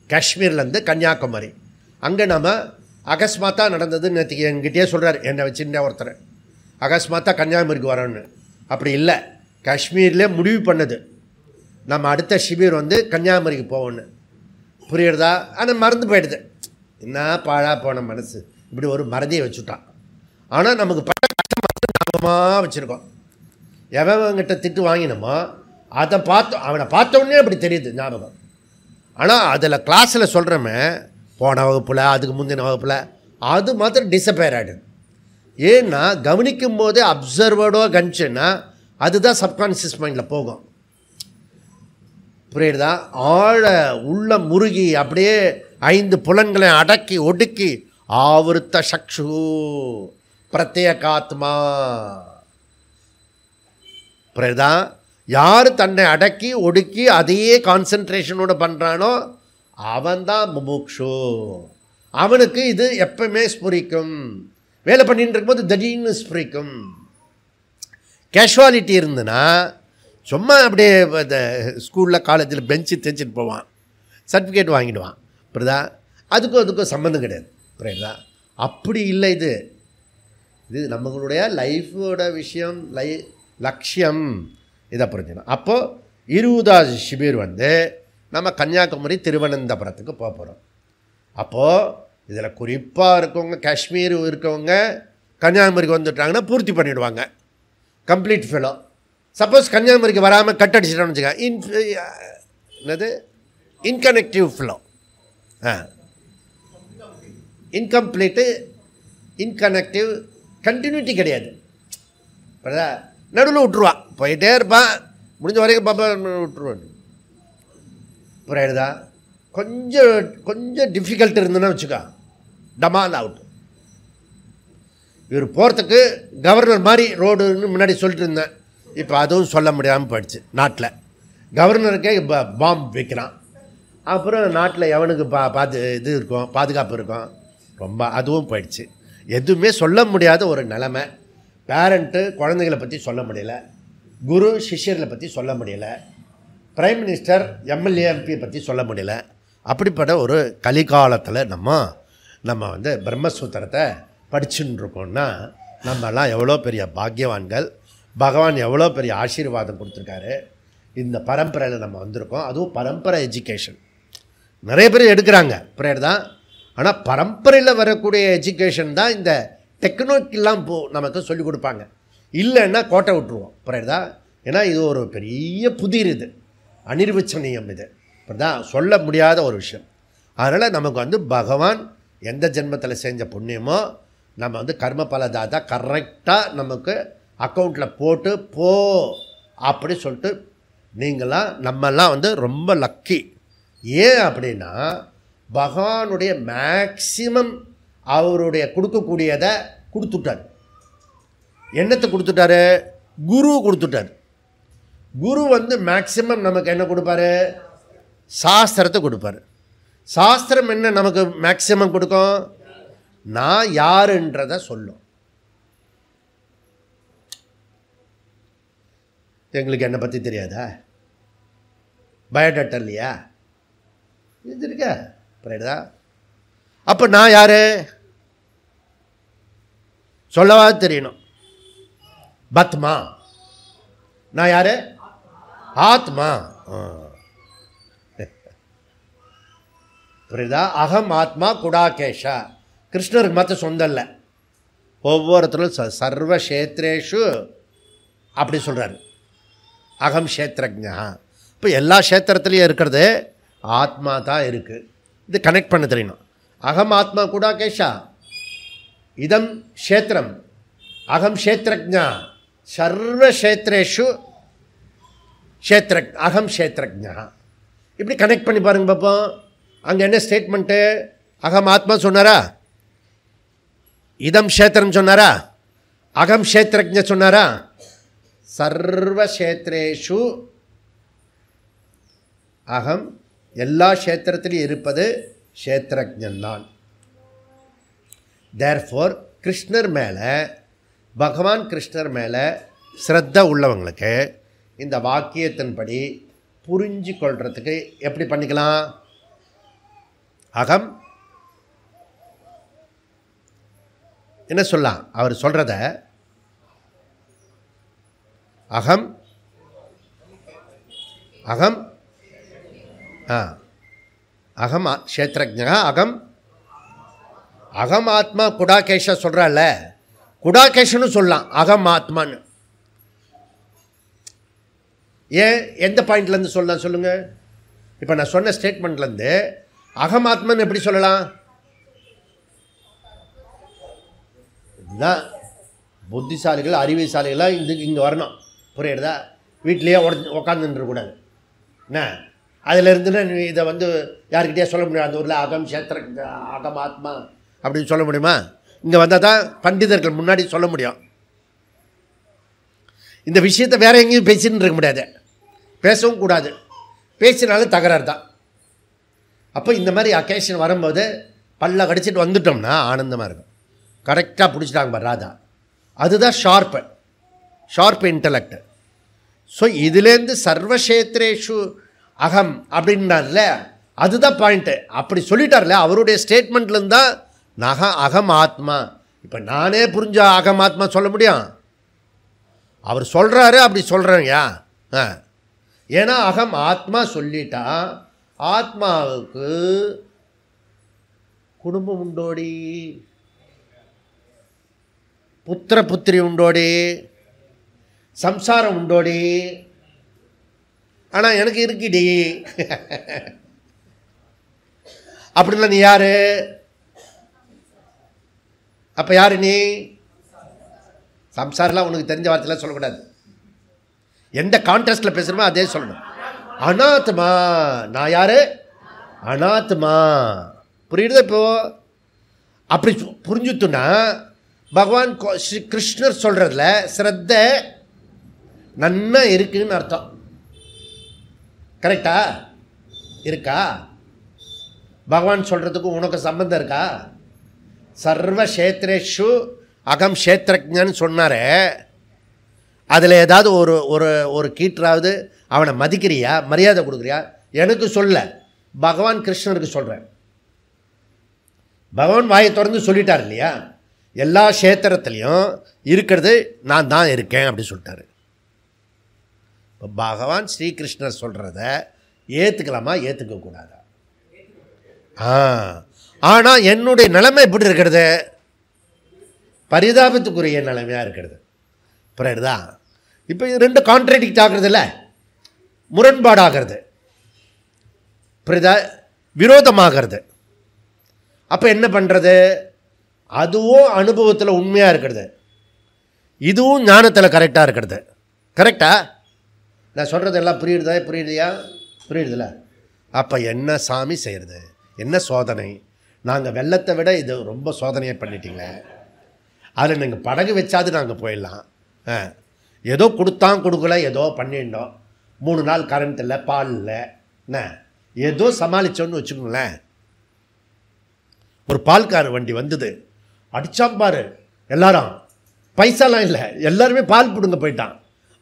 காஷ்மீர்லேருந்து கன்னியாகுமரி. அங்கே நம்ம அகஸ்மாத்தாக நடந்ததுன்னு நேற்றுக்கு என்கிட்டயே சொல்கிறார், என்னை வச்சுருந்தே ஒருத்தர் அகஸ்மாத்தாக கன்னியாகுமரிக்கு வரணும்னு. அப்படி இல்லை, காஷ்மீர்லேயே முடிவு பண்ணது நம்ம அடுத்த ஷிபிர் கன்னியாகுமரிக்கு போவோன்னு. புரியுறதா? ஆனால் மறந்து போயிடுது. என்ன பாழா போன மனசு இப்படி ஒரு மறதியை வச்சுட்டான். ஆனால் நமக்கு பட்ட கஷ்டம் ஞாபகமாக வச்சுருக்கோம். எவங்கிட்ட திட்டு வாங்கினோமோ அதை அவனை பார்த்தோன்னே அப்படி தெரியுது ஞாபகம். ஆனால் அதில் கிளாஸில் சொல்கிறோமே போன வகுப்பில் அதுக்கு முந்தின வகுப்பில் அது மாத்திரம் டிஸப்பேர் ஆகிடுது. ஏன்னா கவனிக்கும் போதே அப்சர்வர்டோ கணிச்சுன்னா அதுதான் சப்கான்ஷியஸ் மைண்டில் போகும். புரியுதா? ஆழ உள்ள முருகி அப்படியே 5 புலன்களை அடக்கி ஒடுக்கி ஆவருத்த சக்ஷு பிரத்யேகாத்மா. புரியுதா? யார் தன்னை அடக்கி ஒடுக்கி அதையே கான்சன்ட்ரேஷனோடு பண்ணுறானோ அவன்தான் முமுக்ஷு. அவனுக்கு இது எப்பவுமே ஸ்புரிக்கும். வேலை பண்ணிட்டு இருக்கும்போது திடீர்னு ஸ்புரிக்கும். கேஷுவாலிட்டி இருந்துன்னா சும்மா அப்படியே இந்த ஸ்கூலில் காலேஜில் பெஞ்சு தேய்ச்சிட்டு போவான், சர்டிஃபிகேட் வாங்கிடுவான். புரியுதா? அதுக்கும் சம்மந்தம் கிடையாது. புரியுதா? அப்படி இல்லை. இது நம்மளுடைய லைஃபோட விஷயம், லட்சியம். இதை புரிஞ்சுக்கணும். அப்போது 20வது ஷிபிர் நம்ம கன்னியாகுமரி திருவனந்தபுரத்துக்கு போக போகிறோம். அப்போது இதில் குறிப்பாக இருக்கவங்க, காஷ்மீர் இருக்கவங்க கன்னியாகுமரிக்கு வந்துட்டாங்கன்னா பூர்த்தி பண்ணிவிடுவாங்க, கம்ப்ளீட் ஃபெலோ. சப்போஸ் கன்னியாகுமரிக்கு வராமல் கட் அடிச்சிட்டோம்னு வச்சுக்க, என்னது இன்கனெக்டிவ் ஃபெலோ, இன்கம்ப்ளீட்டு, இன்கனெக்டிவ், கண்டினியூட்டி கிடையாது. நடுவில் விட்டுருவான், போயிட்டே இருப்பான், முடிஞ்ச வரைக்கும் பாப்பா விட்டுருவான். புரியுதா? கொஞ்சம் டிஃபிகல்ட் இருந்ததுன்னா வச்சுக்கா, டமால் அவுட். இவர் போகிறதுக்கு கவர்னர் மாதிரி ரோடுன்னு முன்னாடி சொல்லிட்டு இருந்தேன். இப்போ அதுவும் சொல்ல முடியாமல் போயிடுச்சு. நாட்டில் கவர்னருக்கே பாம்பு வைக்கிறான். அப்புறம் நாட்டில் எவனுக்கு இது இருக்கும், பாதுகாப்பு இருக்கும், ரொம்ப அதுவும் போயிடுச்சு. எதுவுமே சொல்ல முடியாத ஒரு நிலைமை. பேரண்ட்டு குழந்தைகளை பற்றி சொல்ல முடியல, குரு சிஷ்யர்களை பற்றி சொல்ல முடியல, பிரைம் மினிஸ்டர் எம்எல்ஏ எம்பி பற்றி சொல்ல முடியல. அப்படிப்பட்ட ஒரு கலிகாலத்தில் நம்ம பிரம்மசூத்திரத்தை படிச்சுன்னு இருக்கோம்னா நம்மலாம் எவ்வளோ பெரிய பாக்கியவான்கள். பகவான் எவ்வளோ பெரிய ஆசீர்வாதம் கொடுத்துருக்காரு. இந்த பரம்பரையில் நம்ம வந்திருக்கோம். அதுவும் பரம்பரை எஜுகேஷன் நிறைய பேர் எடுக்கிறாங்க, புரியுதா? ஆனால் பரம்பரையில் வரக்கூடிய எஜுகேஷன் தான் இந்த டெக்னாலஜிலாம் நமக்கு சொல்லிக் கொடுப்பாங்க. இல்லைன்னா கோட்டை விட்டுருவோம், புரியுதா? ஏன்னா இது ஒரு பெரிய புதிர், இது அனிர்வச்சனீயம், இது இப்படிதான் சொல்ல முடியாத ஒரு விஷயம். அதனால் நமக்கு பகவான் எந்த ஜென்மத்தில் செஞ்ச புண்ணியமோ நம்ம கர்ம பலதாதா கரெக்டாக நமக்கு அக்கௌண்ட்டில் போட்டு போ அப்படி சொல்லிட்டு நீங்களாம் நம்மெல்லாம் ரொம்ப லக்கி. ஏன் அப்படின்னா பகவானுடைய மேக்சிமம் அவருடைய கொடுக்கக்கூடியதை கொடுத்துட்டார். என்னத்தை கொடுத்துட்டாரு? குரு கொடுத்துட்டார். குரு மேக்சிமம் நமக்கு என்ன கொடுப்பாரு? சாஸ்திரத்தை கொடுப்பார். சாஸ்திரம் என்ன நமக்கு மேக்சிமம் கொடுக்கும்? நான் யாருன்றதை சொல்லும். எங்களுக்கு என்னை பற்றி தெரியாதா? பயோடேட்டா இல்லையா? இது இருக்க புரியுதா? அப்போ நான் யார் சொல்லவா தெரியணும். பத்மா, நான் யார்? ஆத்மா. புரியுதா? அகம் ஆத்மா குடாகேஷா. கிருஷ்ணருக்கு மாற்ற சொந்தம் இல்லை, ஒவ்வொருத்தரும் சர்வக்ஷேத்ரேஷு அப்படி சொல்கிறார். அகம் க்ஷேத்ரஜ்ஞா. இப்போ எல்லா க்ஷேத்திரத்துலேயும் இருக்கிறது ஆத்மா தான் இருக்குது. இது கனெக்ட் பண்ண தெரியணும். அகம் ஆத்மா குடாகேஷா, இதம் க்ஷேத்திரம், அகம் க்ஷேத்ரஜ்ஞா, சர்வக்ஷேத்ரேஷு அகம் க்ஷேத்ரஜ்ஞா. இப்படி கனெக்ட் பண்ணி பாருங்க பார்ப்போம். அங்கே என்ன ஸ்டேட்மெண்ட்டு? அகம் ஆத்மா சொன்னாரா? இதம் க்ஷேத்திரம் சொன்னாரா? அகம் க்ஷேத்திரஜ்ஞ சொன்னாரா? சர்வக்ஷேத்ரேஷு அகம், எல்லா க்ஷேத்திரத்திலையும் இருப்பது க்ஷேத்திரஜன் நான். தேர்ஃபோர் கிருஷ்ணர் மேலே, பகவான் கிருஷ்ணர் மேலே ஸ்ரத்த உள்ளவங்களுக்கு இந்த வாக்கியத்தின்படி புரிஞ்சு கொள்றதுக்கு எப்படி பண்ணிக்கலாம்? அகம் என்ன சொல்லலாம்? அவர் சொல்கிறத அகம் அகம் அகம் க்ஷேத்ரஜ்ஞா அகம் அகம் ஆத்மா குடாகேஷ சொல்கிறால, குடாகேஷன்னு சொல்லலாம் அகம் ஆத்மான்னு. ஏன் எந்த பாயிண்ட்லேருந்து சொல்லலாம் சொல்லுங்கள்? இப்போ நான் சொன்ன ஸ்டேட்மெண்ட்லேருந்து அகம் ஆத்மான்னு எப்படி சொல்லலாம்? இதுதான் புத்திசாலிகள் அறிவுசாலிகளாக இங்கே வரணும். புரியுறதா? வீட்டிலையே உட்காந்துருக்கூடாது. என்ன அதிலிருந்துன்னா இதை யார்கிட்டயே சொல்ல முடியாது. அந்த ஊரில் அகம் க்ஷேத்திர அகம் ஆத்மா அப்படின்னு சொல்ல முடியுமா? இங்கே வந்தால் தான் பண்டிதர்கள் முன்னாடி சொல்ல முடியும். இந்த விஷயத்தை வேறு எங்கேயும் பேசின்னு இருக்க முடியாது, பேசவும் கூடாது. பேசினாலும் தகராறு தான். அப்போ இந்த மாதிரி அக்கேஷன் வரும்போது பல்ல கடிச்சிட்டு வந்துட்டோம்னா ஆனந்தமாக இருக்கும். கரெக்டாக பிடிச்சிட்டாங்க பார் ராதா. அதுதான் ஷார்ப் இன்டலெக்ட். ஸோ இதுலேருந்து சர்வக்ஷேத்ரேஷு அகம் அப்படின்னார்ல, அதுதான் பாயிண்ட்டு. அப்படி சொல்லிட்டார்ல, அவருடைய ஸ்டேட்மெண்ட்லேருந்து தான் அகம் ஆத்மா. இப்போ நானே புரிஞ்ச அகம் ஆத்மா சொல்ல முடியும்? அவர் சொல்கிறாரு, அப்படி சொல்கிறேங்கய்யா. ஏன்னா அகம் ஆத்மா சொல்லிட்டா ஆத்மாவுக்கு குடும்பம் உண்டோடி, புத்திர புத்திரி உண்டோடி, சம்சாரம் உண்டோடி. ஆனால் எனக்கு இருக்குடி அப்படின்னா நீ யாரு? அப்போ யாரு நீ? சம்சாரெலாம் உனக்கு தெரிஞ்ச வார்த்தையெல்லாம் சொல்லக்கூடாது. எந்த கான்டெஸ்ட்டில் பேசுகிறோமோ அதே சொல்லணும். அனாத்மா. நான் யார்? அனாத்மா. புரியுது? இப்போது அப்படி புரிஞ்சுத்துனா பகவான் ஸ்ரீ கிருஷ்ணர் சொல்கிறதுல ஸ்ரத்த நன்னா இருக்குன்னு அர்த்தம். கரெக்டா? இருக்கா? பகவான் சொல்கிறதுக்கும் உனக்கு சம்பந்தம் இருக்கா? சர்வக்ஷேத்ரேஷு அகம் க்ஷேத்ரஜ்ஞன்னு சொன்னாரே, அதில் ஏதாவது ஒரு கீற்றாவது அவனை மதிக்கிறியா, மரியாதை கொடுக்குறியா? எனக்கு சொல்ல, பகவான் கிருஷ்ணருக்கு சொல்கிறேன். பகவான் வாயை திறந்து சொல்லிட்டார் இல்லையா, எல்லா க்ஷேத்திரத்துலேயும் இருக்கிறது நான் தான் இருக்கேன் அப்படி சொல்லிட்டாரு. இப்போ பகவான் ஸ்ரீகிருஷ்ணர் சொல்கிறத ஏற்றுக்கலாமா, ஏற்றுக்கக்கூடாதா? ஆனால் என்னுடைய நிலைமை எப்படி இருக்கிறது? பரிதாபத்துக்குரிய நிலைமையாக இருக்கிறது. புரியுதா? இப்போ இது ரெண்டு கான்ட்ராடிக்ட் ஆகிறது இல்லை, முரண்பாடாகிறது. புரியுதா? விரோதமாகிறது. அப்போ என்ன பண்ணுறது? அதுவும் அனுபவத்தில் உண்மையாக இருக்கிறது, இதுவும் ஞானத்தில் கரெக்டாக இருக்கிறது. கரெக்டா? நான் சொல்கிறது எல்லாம் புரியுறதையா? புரியுறதில்ல? அப்போ என்ன சாமி செய்கிறது? என்ன சோதனை? நாங்கள் வெள்ளத்தை விட இது ரொம்ப சோதனையை பண்ணிட்டீங்க. அதில் நீங்கள் படகு வச்சாது நாங்கள் போயிடலாம். ஏதோ கொடுக்கல, ஏதோ பண்ணிட்டோம். 3 நாள் கரண்ட் இல்லை, பால் இல்லை, என்ன ஏதோ சமாளித்தோன்னு வச்சுக்கோங்களேன். ஒரு பால்கார வண்டி வந்தது, அடிச்சாம்பார் எல்லாரும், பைசாலாம் இல்லை, எல்லாருமே பால் பிடுங்க போயிட்டான்.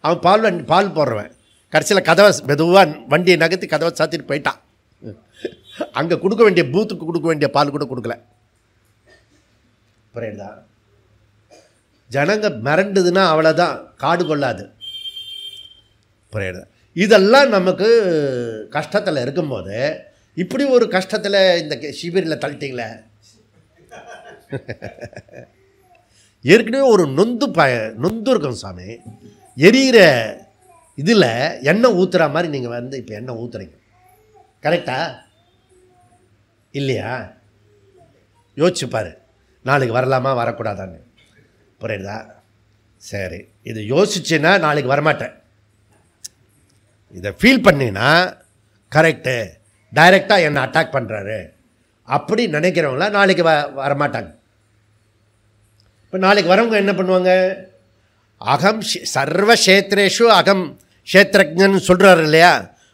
அவன் பால் போடுறவன் கடைசியில் கதவை மெதுவாக வண்டியை நகர்த்தி கதவை சாத்திட்டு போயிட்டான். அங்கே கொடுக்க வேண்டிய பூத்துக்கு கொடுக்க வேண்டிய பால் கூட கொடுக்கல. புரியுதா? ஜனங்க மிரண்டுதுன்னா அவ்வளோதான், காடு கொள்ளாது. புரியுதா? இதெல்லாம் நமக்கு கஷ்டத்தில் இருக்கும்போது இப்படி ஒரு கஷ்டத்தில் இந்த சிபிரில் தள்ளிட்டீங்களே. ஏற்கனவே ஒரு நொந்து இருக்கும் சாமி. எரிகிற இதில் எண்ணெய் ஊற்றுற மாதிரி நீங்கள் இப்போ எண்ணெய் ஊற்றுறீங்க. கரெக்டா இல்லையா? யோசிச்சுப்பார், நாளைக்கு வரலாமா வரக்கூடாதான்னு. புரியுதா? சரி, இது யோசிச்சுன்னா நாளைக்கு வரமாட்டேன். இதை ஃபீல் பண்ணினா கரெக்டு, டைரெக்டாக என்னை அட்டாக் பண்ணுறாரு அப்படி நினைக்கிறவங்கள நாளைக்கு வரமாட்டாங்க. இப்போ நாளைக்கு வரவங்க என்ன பண்ணுவாங்க? அகம் சர்வக்ஷேத்ரேஷு அகம் க்ஷேத்ரஜன் சொல்கிறாரு இல்லையா?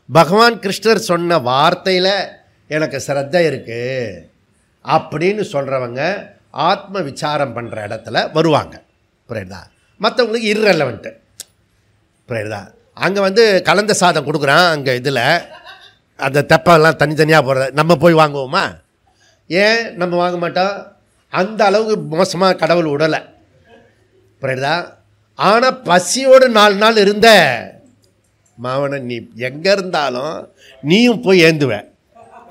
பகவான் கிருஷ்ணர் சொன்ன வார்த்தையில் எனக்கு சிரத்தை இருக்குது அப்படின்னு சொல்கிறவங்க ஆத்ம விசாரம் பண்ணுற இடத்துல வருவாங்க. புரியுதா? மற்றவங்களுக்கு இர்ரெலவெண்ட்டு. புரியுதா? அங்கே கலந்த சாதம் கொடுக்குறான், அங்கே இதில் அந்த தெப்பெல்லாம் தனித்தனியாக போகிறத நம்ம போய் வாங்குவோமா? ஏன் நம்ம வாங்க மாட்டோம்? அந்த அளவுக்கு மோசமாக கடவுள் விடலை. புரியுதா? ஆனால் பசியோடு 4 நாள் இருந்த மாவனை நீ எங்கே இருந்தாலும் நீயும் போய் ஏந்துவேன்.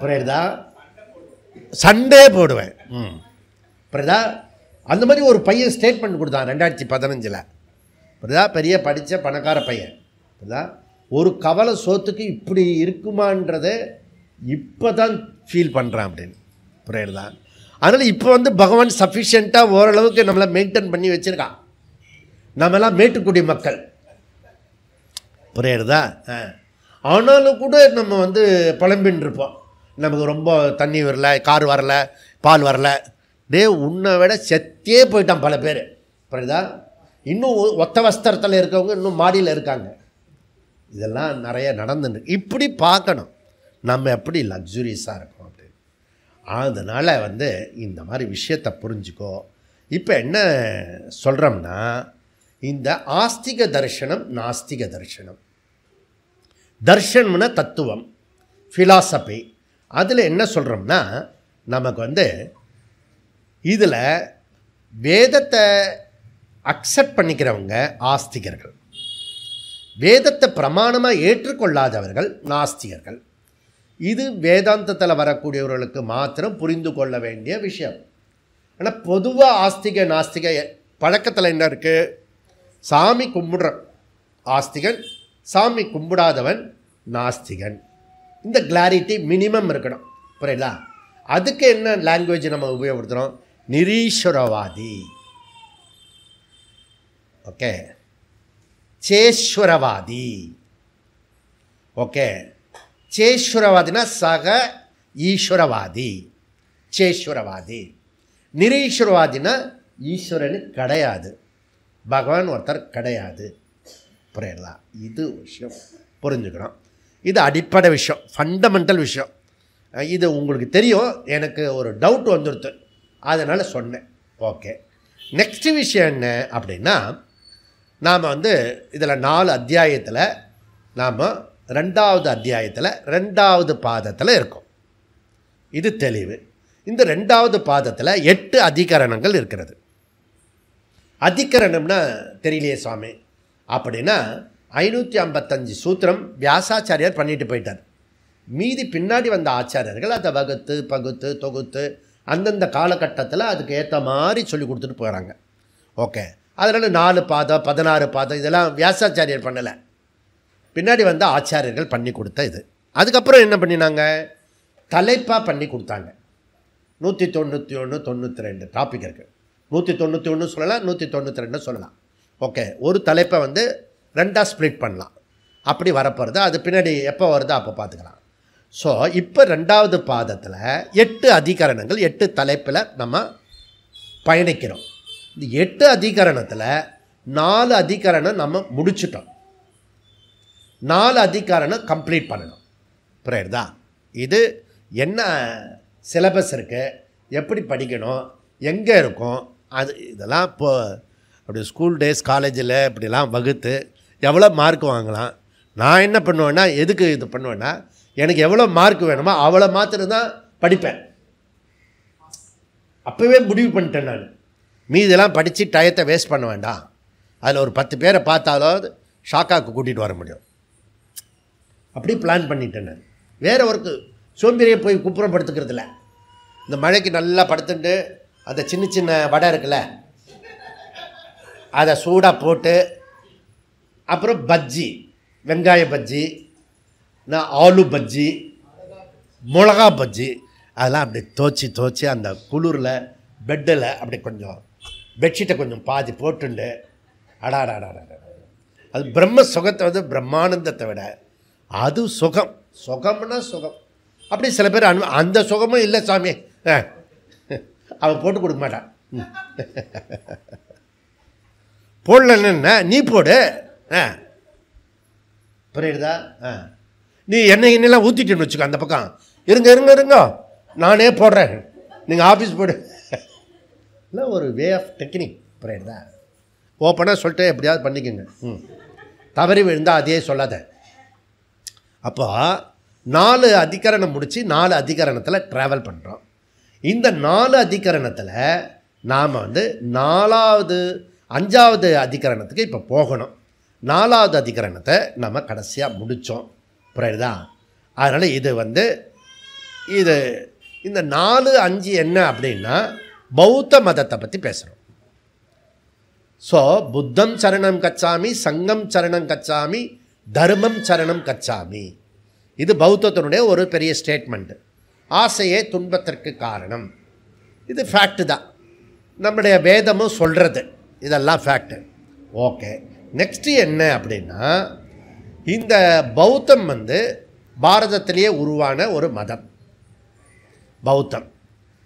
புரியுதா? சண்டே போடுவேன். புரியுதா? அந்த மாதிரி ஒரு பையன் ஸ்டேட்மெண்ட் கொடுத்தான் 2015. புரியுதா? பெரிய படித்த பணக்கார பையன். புரியுதா? ஒரு கவலை சோத்துக்கு இப்படி இருக்குமான்றதை இப்போ தான் ஃபீல் பண்ணுறான் அப்படின்னு. புரியுதா? அதனால் இப்போ பகவான் சஃபிஷியண்ட்டாக ஓரளவுக்கு நம்மளை மெயின்டைன் பண்ணி வச்சுருக்கான். நம்மெல்லாம் மேட்டுக்குடி மக்கள். புரியுறதா? ஆனாலும் கூட நம்ம புலம்பின்னு இருப்போம். நமக்கு ரொம்ப தண்ணி வரல, கார் வரல, பால் வரல. உன்னை விட செத்தே போயிட்டான் பல பேர். புரியுதா? இன்னும் ஒத்த வஸ்திரத்தில் இருக்கவங்க இன்னும் மாடியில் இருக்காங்க. இதெல்லாம் நிறைய நடந்துன்னு இப்படி பார்க்கணும் நம்ம எப்படி லக்ஸுரியஸாக இருக்கோம் அப்படின்னு. அதனால் இந்த மாதிரி விஷயத்தை புரிஞ்சுக்கோ. இப்போ என்ன சொல்கிறோம்னா, இந்த ஆஸ்திக தர்ஷனம் நாஸ்திக தர்ஷனம். தர்ஷனம்னா தத்துவம், ஃபிலாசபி. அதில் என்ன சொல்கிறோம்னா, நமக்கு இதில் வேதத்தை அக்செப்ட் பண்ணிக்கிறவங்க ஆஸ்திகர்கள், வேதத்தை பிரமாணமாக ஏற்றுக்கொள்ளாதவர்கள் நாஸ்திகர்கள். இது வேதாந்தத்தில் வரக்கூடியவர்களுக்கு மாத்திரம் புரிந்து கொள்ள வேண்டிய விஷயம். ஆனால் பொதுவாக ஆஸ்திக நாஸ்திக பழக்கத்தில் என்ன இருக்குது? சாமி கும்பிடுற ஆஸ்திகன், சாமி கும்பிடாதவன் நாஸ்திகன். இந்த கிளாரிட்டி மினிமம் இருக்கணும். புரியல? அதுக்கு என்ன லாங்குவேஜ் நம்ம உபயோகப்படுத்துகிறோம்? நிரீஸ்வரவாதி. ஓகே. சேஸ்வரவாதி. ஓகே. சேஸ்வரவாதினா சக ஈஸ்வரவாதி. சேஸ்வரவாதி. நிரீஸ்வரவாதினா ஈஸ்வரனு கிடையாது, பகவான் ஒருத்தர் கிடையாது. புரியல? இது விஷயம் புரிஞ்சுக்கணும். இது அடிப்படை விஷயம், ஃபண்டமெண்டல் விஷயம். இது உங்களுக்கு தெரியும். எனக்கு ஒரு டவுட் வந்துடுது, அதனால் சொன்னேன். ஓகே. நெக்ஸ்ட் விஷயம் என்ன அப்படின்னா, நாம் இதில் 4 அத்தியாயத்தில் நாம் 2வது அத்தியாயத்தில் 2வது பாதத்தில் இருக்கோம். இது தெளிவு. இந்த 2வது பாதத்தில் 8 அதிகரணங்கள் இருக்கிறது. அதிகரணம்னா தெரியலையே சுவாமி அப்படின்னா, 555 சூத்திரம் வியாசாச்சாரியார் பண்ணிட்டு போயிட்டார். மீதி பின்னாடி வந்த ஆச்சாரியர்கள் அதை வகுத்து பகுத்து தொகுத்து அந்தந்த காலகட்டத்தில் அதுக்கு ஏற்ற மாதிரி சொல்லி கொடுத்துட்டு போகிறாங்க. ஓகே. அதனால் 4 பாதம் 16 பாதம் இதெல்லாம் வியாசாச்சாரியர் பண்ணலை, பின்னாடி வந்த ஆச்சாரியர்கள் பண்ணி கொடுத்த இது. அதுக்கப்புறம் என்ன பண்ணினாங்க? தலைப்பாக பண்ணி கொடுத்தாங்க. 191 92 டாபிக் இருக்குது. 191 சொல்லலாம், 192 சொல்லலாம். ஓகே. ஒரு தலைப்பை 2ஆக ஸ்ப்ளிட் பண்ணலாம். அப்படி வரப்போகிறது அது பின்னாடி எப்போ வருதோ அப்போ பார்த்துக்கலாம். ஸோ இப்போ 2வது பாதத்தில் 8 அதிகரணங்கள் 8 தலைப்பில் நம்ம பயணிக்கிறோம். இந்த 8 அதிகரணத்தில் 4 அதிகரணம் நம்ம முடிச்சிட்டோம். 4 அதிகரணம் கம்ப்ளீட் பண்ணணும். புரியுதா? இது என்ன சிலபஸ் இருக்குது, எப்படி படிக்கணும், எங்கே இருக்கும், அது இதெல்லாம் இப்போது அப்படி ஸ்கூல் டேஸ் காலேஜில் இப்படிலாம் வகுத்து எவ்வளோ மார்க் வாங்கலாம். நான் என்ன பண்ணுவேன்னா, எதுக்கு இது பண்ணுவேன்னா, எனக்கு எவ்வளோ மார்க் வேணுமோ அவ்வளோ மாத்திரம்தான் படிப்பேன். அப்போவே முடிவு பண்ணிட்டேன் நான். மீதெல்லாம் படித்து டயத்தை வேஸ்ட் பண்ண வேண்டாம். அதில் ஒரு 10 பேரை பார்த்தாலும் ஷாக்காவுக்கு கூட்டிகிட்டு வர முடியும். அப்படி பிளான் பண்ணிட்டேன் நான். வேறு ஒர்க்கு சோம்பேறியை போய் குப்புறப்படுத்துக்கிறதில்ல. இந்த மழைக்கு நல்லா படுத்துட்டு அந்த சின்ன சின்ன வடை இருக்குல்ல, அதை சூடாக போட்டு, அப்புறம் பஜ்ஜி, வெங்காய பஜ்ஜி, ஆலு பஜ்ஜி, மிளகா பஜ்ஜி, அதெல்லாம் அப்படி துவச்சி அந்த குளிரில் பெட்டில் அப்படி கொஞ்சம் பெட்ஷீட்டை கொஞ்சம் பாதி போட்டுண்டு அடாடாடா, அது பிரம்ம சுகத்தை பிரம்மானந்தத்தை விட அது சுகம்னா சுகம். அப்படி சில பேர் அந்த சுகமும் இல்லை சாமி, அவன் போட்டு கொடுக்க மாட்டான். போடலன்னு நீ போடு, புரியுதா? நீ எண்ணெய் ஊற்றிட்டுன்னு வச்சுக்கோ, அந்த பக்கம் இருங்க நானே போடுறேன், நீங்கள் ஆஃபீஸ் போடு. இல்லை, ஒரு வே ஆஃப் டெக்னிக், புரியுதா? ஓப்பனாக சொல்லிட்டு எப்படியாவது பண்ணிக்கோங்க. தவறி விழுந்தால் அதே சொல்லாத. அப்போ 4 அதிகரணம் முடித்து 4 அதிகரணத்தில் ட்ராவல் பண்ணுறோம். இந்த 4 அதிகரணத்தில் நாம் 5வது அதிகரணத்துக்கு இப்போ போகணும். 4வது அதிகரணத்தை நம்ம கடைசியாக முடித்தோம், புரியுதா? அதனால் இது இந்த 4, 5 என்ன அப்படின்னா பௌத்த மதத்தை பற்றி பேசுகிறோம். ஸோ புத்தம் சரணம் கச்சாமி, சங்கம் சரணம் கச்சாமி, தர்மம் சரணம் கச்சாமி. இது பௌத்தத்தினுடைய ஒரு பெரிய ஸ்டேட்மெண்ட்டு. ஆசையே துன்பத்திற்கு காரணம், இது ஃபேக்டு தான், நம்முடைய வேதமும் சொல்கிறது, இதெல்லாம் ஃபேக்டு. ஓகே, நெக்ஸ்ட்டு என்ன அப்படின்னா, இந்த பௌத்தம் பாரதத்திலேயே உருவான ஒரு மதம் பௌத்தம்.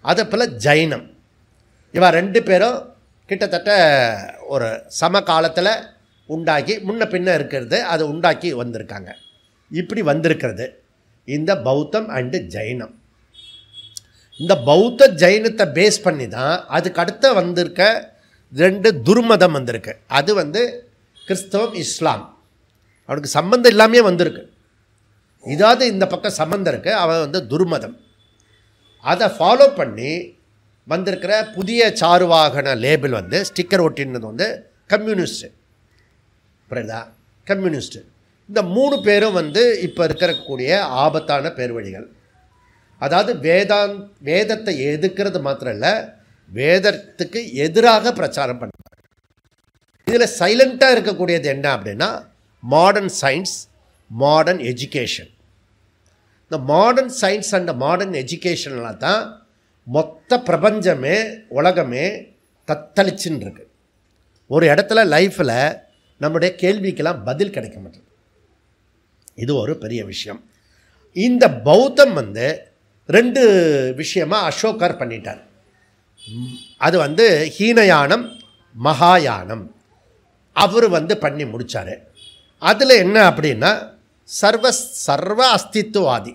அதே போல் ஜைனம். இவ 2 பேரும் கிட்டத்தட்ட ஒரு சம காலத்தில் உண்டாக்கி முன்ன பின்ன இருக்கிறது, அதை உண்டாக்கி வந்திருக்காங்க. இப்படி வந்திருக்கிறது இந்த பௌத்தம் அண்டு ஜைனம். இந்த பௌத்த ஜைனத்தை பேஸ் பண்ணி தான் அதுக்கு அடுத்த வந்திருக்க 2 துர்மதம் வந்திருக்கு. அது கிறிஸ்தவம், இஸ்லாம். அவனுக்கு சம்பந்தம் இல்லாமே வந்திருக்கு. இதாவது இந்த பக்கம் சம்பந்தம் இருக்குது, அவன் துர்மதம். அதை ஃபாலோ பண்ணி வந்திருக்கிற புதிய சாருவாகன லேபிள் ஸ்டிக்கர் ஒட்டினது கம்யூனிஸ்ட்டு, புரியுதா? கம்யூனிஸ்ட்டு. இந்த 3 பேரும் இப்போ இருக்கக்கூடிய ஆபத்தான பேர்வழிகள். அதாவது வேதத்தை எதிர்க்கிறது மாத்திரம் இல்லை, வேதத்துக்கு எதிராக பிரச்சாரம் பண்ணுறாங்க. இதில் சைலண்ட்டாக இருக்கக்கூடியது என்ன அப்படின்னா மாடர்ன் சயின்ஸ், மாடர்ன் எஜுகேஷன். இந்த மாடர்ன் சயின்ஸ் அண்ட் மாடர்ன் எஜுகேஷன்லாம் தான் மொத்த பிரபஞ்சமே, உலகமே தத்தளிச்சுன்னு இருக்கு. ஒரு இடத்துல லைஃப்பில் நம்முடைய கேள்விக்கெல்லாம் பதில் கிடைக்க மாட்டேங்குது. இது ஒரு பெரிய விஷயம். இந்த பௌத்தம் 2 விஷயமாக அசோகர் பண்ணிட்டார். அது ஹீனயானம், மகாயானம். அவர் பண்ணி முடித்தார். அதில் என்ன அப்படின்னா சர்வ அஸ்தித்வவாதி,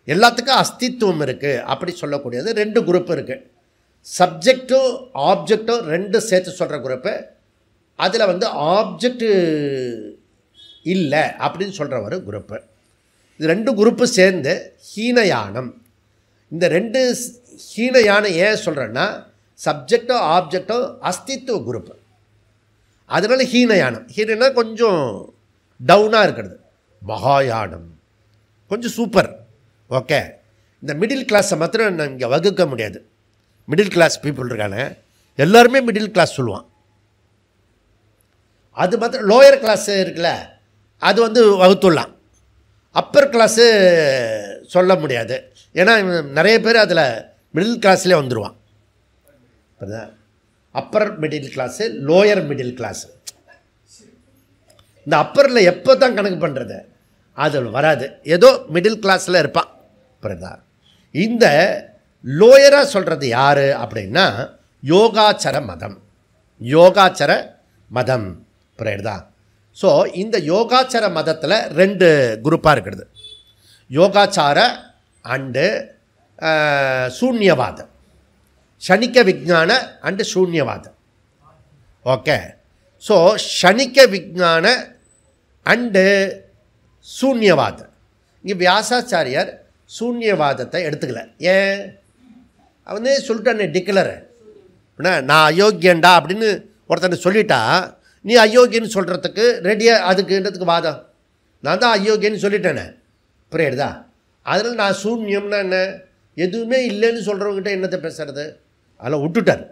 எல்லாத்துக்கும் அஸ்தித்வம் இருக்குது அப்படி சொல்லக்கூடியது 2 குரூப் இருக்குது. சப்ஜெக்டும் ஆப்ஜெக்டும் 2 சேர்த்து சொல்கிற குரூப்பு. அதில் ஆப்ஜெக்டு இல்லை அப்படின்னு சொல்கிற ஒரு குரூப்பு. இது 2 குரூப்பு சேர்ந்து ஹீனயானம். இந்த 2 ஹீனயானம் ஏன் சொல்கிறேன்னா சப்ஜெக்டோ ஆப்ஜெக்டோ அஸ்தித்வ குரூப்பு, அதனால ஹீனயானம். ஹீனனா கொஞ்சம் டவுனாக இருக்கிறது. மகாயானம் கொஞ்சம் சூப்பர். ஓகே, இந்த மிடில் கிளாஸை மாத்திரம் இங்கே வகுக்க முடியாது. மிடில் கிளாஸ் பீப்புள் இருக்காங்க, எல்லாருமே மிடில் கிளாஸ் சொல்லுவான். அது மாத்திரம் லோயர் கிளாஸு இருக்குல்ல, அது வகுத்துடலாம். அப்பர் கிளாஸு சொல்ல முடியாது, ஏன்னா நிறைய பேர் அதில் மிடில் கிளாஸ்லேயே வந்துடுவான். Upper middle class, lower middle class. இந்த அப்பரில் எப்போ தான் கணக்கு பண்ணுறது, அது வராது. ஏதோ மிடில் கிளாஸில் இருப்பான், புரியுதா? இந்த லோயராக சொல்கிறது யார் அப்படின்னா யோகாச்சர மதம். யோகாச்சர மதம், புரியுதா? ஸோ இந்த யோகாச்சர மதத்தில் 2 குரூப்பாக இருக்கிறது. யோகாச்சார அண்டு சூன்யவாதம், ஷணிக்க விஜான அண்டு சூன்யவாதம். ஓகே, ஸோ ஷணிக்க விஜான அண்டு சூன்யவாதம். இங்கே வியாசாச்சாரியார் சூன்யவாதத்தை எடுத்துக்கல. ஏன்? அவனே சொல்லிட்டானே டிக்ளர், நான் அயோக்கியண்டா அப்படின்னு ஒருத்தனை சொல்லிட்டா நீ அயோக்கியன்னு சொல்கிறதுக்கு ரெடியாக அதுக்குன்றதுக்கு வாதம். நான் தான் அயோக்கியன்னு சொல்லிட்டேனே, புரியுதா? அதனால் நான் சூன்யம்னா என்ன, எதுவுமே இல்லைன்னு சொல்கிறவங்ககிட்ட என்னத்தை பேசுறது? அதில் விட்டுட்டார்.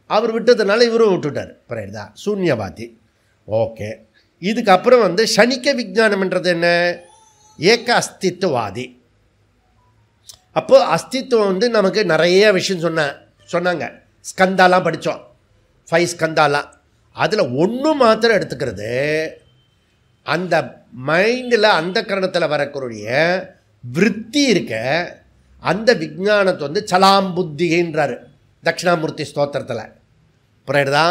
அவர் விட்டதுனால இவரும் விட்டுட்டார், புரியுதா? சூன்யவாதி. ஓகே, இதுக்கப்புறம் ஷணிக்க விஜானம்ன்றது என்ன? ஏக அஸ்தித்வவாதி. அப்போது அஸ்தித்வம் நமக்கு நிறைய விஷயம் சொன்னாங்க. ஸ்கந்தாலாம் படித்தோம், 5 ஸ்கந்தாலாம். அதில் ஒன்று மாத்திரம் எடுத்துக்கிறது, அந்த மைண்டில் அந்த கரணத்தில் வரக்கூடிய விருத்தி இருக்க அந்த விஞ்ஞானத்தை வந்து சலாம் புத்திகின்றார் தட்சிணாமூர்த்தி ஸ்தோத்திரத்தில். புரியுதா?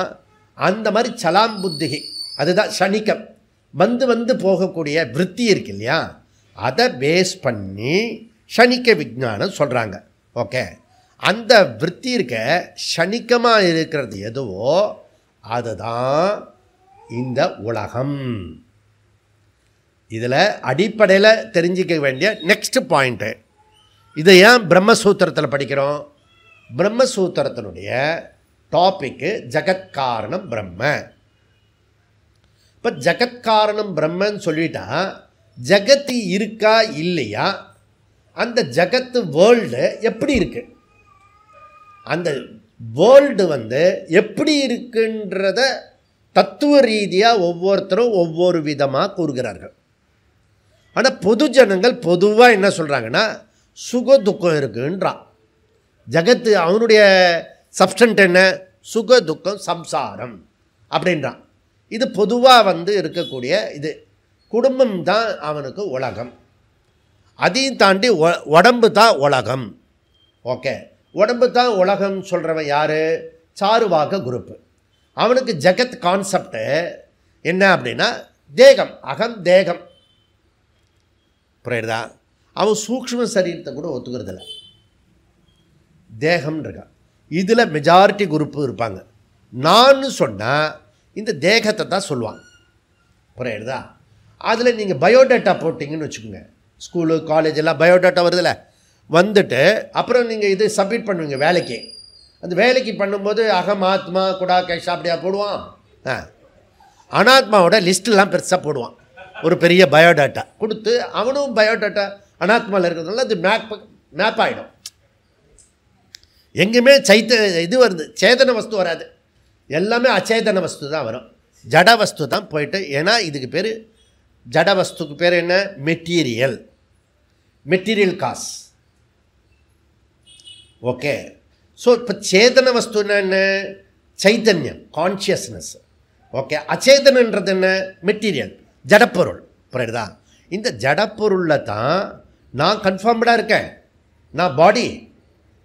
அந்த மாதிரி சலாம் புத்திகி, அதுதான் ஷணிக்கம், வந்து போகக்கூடிய விருத்தி இருக்கு இல்லையா, அதை பேஸ் பண்ணி ஷணிக்க விஞ்ஞானம் சொல்கிறாங்க. ஓகே, அந்த விருத்தி இருக்க ஷணிக்கமாக இருக்கிறது எதுவோ அதுதான் இந்த உலகம். இதில் அடிப்படையில் தெரிஞ்சிக்க வேண்டிய நெக்ஸ்ட் பாயிண்ட்டு, இதை ஏன் பிரம்மசூத்திரத்தில் படிக்கிறோம்? பிரம்மசூத்திரத்தினுடைய டாப்பிக்கு ஜகத்காரணம் பிரம்ம. இப்போ ஜகத்காரணம் பிரம்மன்னு சொல்லிட்டா ஜகத்து இருக்கா இல்லையா, அந்த ஜகத்து வேர்ல்டு எப்படி இருக்கு, அந்த வேர்ல்டு வந்து எப்படி இருக்குன்றத தத்துவ ரீதியாக ஒவ்வொருத்தரும் ஒவ்வொரு விதமாக கூறுகிறார்கள். ஆனால் பொது ஜனங்கள் பொதுவாக என்ன சொல்கிறாங்கன்னா சுக துக்கம் இருக்குன்றான். ஜகத்து அவனுடைய சப்ஸ்டன்ட் என்ன, சுக துக்கம் சம்சாரம் அப்படின்றான். இது பொதுவாக வந்து இருக்கக்கூடிய இது. குடும்பம் தான் அவனுக்கு உலகம், அதையும் தாண்டி உடம்பு தான் உலகம். ஓகே, உடம்பு தான் உலகம் சொல்கிறவன் யார்? சாருவாக குரூப்பு. அவனுக்கு ஜகத் கான்செப்டு என்ன அப்படின்னா தேகம், அகம் தேகம். புரியுதா? அவன் சூக்ஷ்ம சரீரத்தை கூட ஒத்துக்கிறதில்ல, தேகம் இருக்கான். இதில் மெஜாரிட்டி குரூப்பு இருப்பாங்க. நான் சொன்னால் இந்த தேகத்தை தான் சொல்லுவாங்க. புரியுதா? அதில் நீங்கள் பயோடேட்டா போட்டிங்கன்னு வச்சுக்கோங்க, ஸ்கூலு காலேஜ் எல்லாம் பயோடேட்டா வருதில்ல, வந்துட்டு அப்புறம் நீங்கள் இது சப்மிட் பண்ணுவீங்க வேலைக்கு. அந்த வேலைக்கு பண்ணும்போது அகம் ஆத்மா குடா கேஷா அப்படியா போடுவான். அனாத்மாவோட லிஸ்ட்டெல்லாம் பெருசாக போடுவான். ஒரு பெரிய பயோடேட்டா கொடுத்து அவனும் பயோடேட்டா அனாத்மாவில் இருக்கிறதுனால அது மேப் ஆகிடும். எங்கேயுமே இது வருது, சேதன வஸ்து வராது, எல்லாமே அச்சேதன வஸ்து தான் வரும். ஜட வஸ்து தான் போயிட்டு. ஏன்னா இதுக்கு பேர் ஜட வஸ்துக்கு பேர் என்ன? Material cause. ஓகே, ஸோ இப்போ சேதன வஸ்துன்னா என்ன? சைத்தன்யம், கான்ஷியஸ்னஸ். ஓகே, அச்சேதனன்றது என்ன? மெட்டீரியல், ஜடப்பொருள். புரியுதா? இந்த ஜடப்பொருளில் தான் நான் கன்ஃபார்ம்டாக இருக்கேன், நான் பாடி.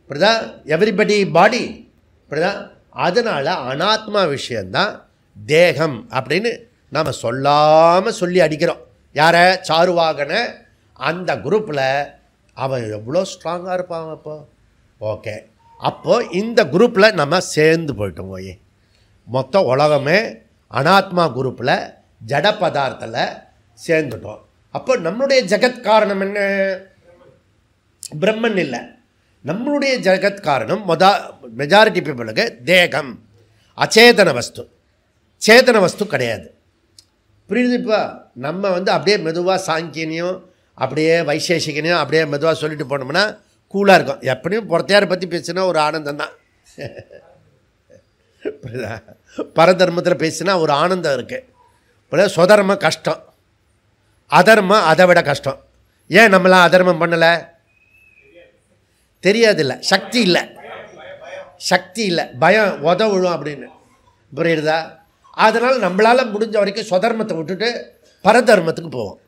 புரியுதா? எவ்ரிபடி பாடி. புரியுதா? அதனால் அனாத்மா விஷயந்தான் தேகம் அப்படின்னு நாம் சொல்லாமல் சொல்லி அடிக்கிறோம். யாரை? சாருவாகனை. அந்த குரூப்பில் அவன் எவ்வளோ ஸ்ட்ராங்காக இருப்பான் அப்போ. ஓகே, அப்போது இந்த குரூப்பில் நம்ம சேர்ந்து போயிட்டோம். போய் மொத்த உலகமே அனாத்மா குரூப்பில் ஜட பதார்த்தத்தில் சேர்ந்துட்டோம். அப்போ நம்மளுடைய ஜகத் காரணம் என்ன? பிரம்மன் இல்லை, நம்மளுடைய ஜகத் காரணம் மெஜாரிட்டி பீப்புளுக்கு தேகம், அச்சேதன வஸ்து. சேதன வஸ்து கிடையாது. புரியுது? இப்போ நம்ம வந்து அப்படியே மெதுவாக சாங்கியனையும் அப்படியே வைசேஷிகனையும் அப்படியே மெதுவாக சொல்லிட்டு போனோம்னா கூலாக இருக்கும். எப்படியும் பொறுத்தையாரை பற்றி பேசினா ஒரு ஆனந்தம் தான். பரதர்மத்தில் பேசினா ஒரு ஆனந்தம் இருக்குது. இப்போ சொதர்மம் கஷ்டம், அதர்மம் அதை விட கஷ்டம். ஏன் நம்மளாம் அதர்மம் பண்ணலை? தெரியாதில்ல, சக்தி இல்லை, பயம் உதவும் அப்படின்னு. புரியுதா? அதனால் நம்மளால் முடிஞ்ச வரைக்கும் சொதர்மத்தை விட்டுட்டு பரதர்மத்துக்கு போவோம்.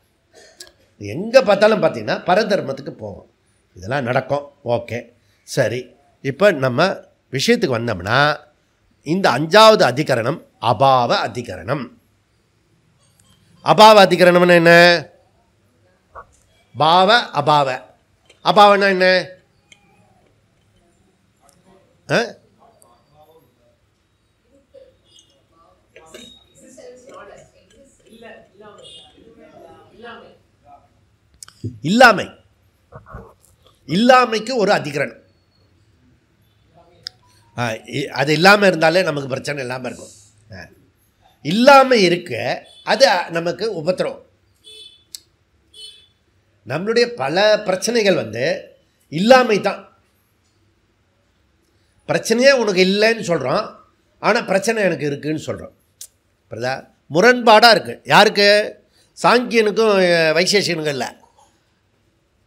எங்கே பார்த்தாலும் பார்த்தீங்கன்னா பரதர்மத்துக்கு போவோம். இதெல்லாம் நடக்கும். ஓகே, சரி. இப்போ நம்ம விஷயத்துக்கு வந்தோம்னா இந்த 5வது அதிகரணம் அபாவ அதிகரணம். அபாவ அதிகரணம்னா என்ன? பாவ அபாவ. அபாவனா என்ன? இல்லாமை. இல்லாமைக்கு ஒரு அதிகரணம். அது இல்லாமல் இருந்தாலே நமக்கு பிரச்சனை இல்லாமல் இருக்கும். இல்லாமல் இருக்க அது நமக்கு உபத்திரம். நம்மளுடைய பல பிரச்சனைகள் வந்து இல்லாமை தான். பிரச்சனையே உனக்கு இல்லைன்னு சொல்கிறோம், ஆனால் பிரச்சனை எனக்கு இருக்குதுன்னு சொல்கிறோம். புரியுதா? முரண்பாடாக இருக்குது. யாருக்கு? சாங்கியனுக்கும் வைசேஷனுக்கும் இல்லை,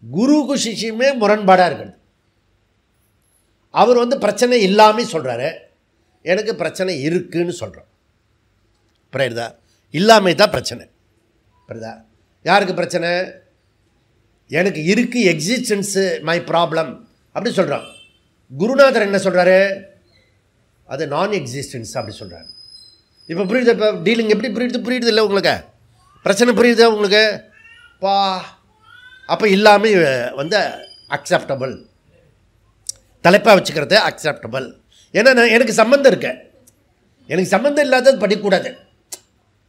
குருவுக்கும் சிஷ்யமே முரண்பாடாக இருக்குது. அவர் வந்து பிரச்சனை இல்லாமல் சொல்கிறாரு, எனக்கு பிரச்சனை இருக்குன்னு சொல்கிறோம். புரியுதா? இல்லாமல் தான் பிரச்சனை. புரியுதா? யாருக்கு பிரச்சனை? எனக்கு இருக்குது, எக்ஸிஸ்டன்ஸு மை ப்ராப்ளம் அப்படி சொல்கிறான். குருநாதர் என்ன சொல்கிறாரு? அது நான் எக்ஸிஸ்டன்ஸ் அப்படி சொல்கிறாரு. இப்போ புரியுது? இப்போ டீலிங் எப்படி புரியுது இல்லை உங்களுக்கு? பிரச்சனை புரியுதா உங்களுக்கு? பா அப்போ இல்லாமல் வந்து அக்செப்டபிள், தலைப்பாக வச்சுக்கிறது அக்செப்டபிள். ஏன்னா எனக்கு சம்மந்தம் இருக்கு, எனக்கு சம்மந்தம் இல்லாதது படிக்கக்கூடாது,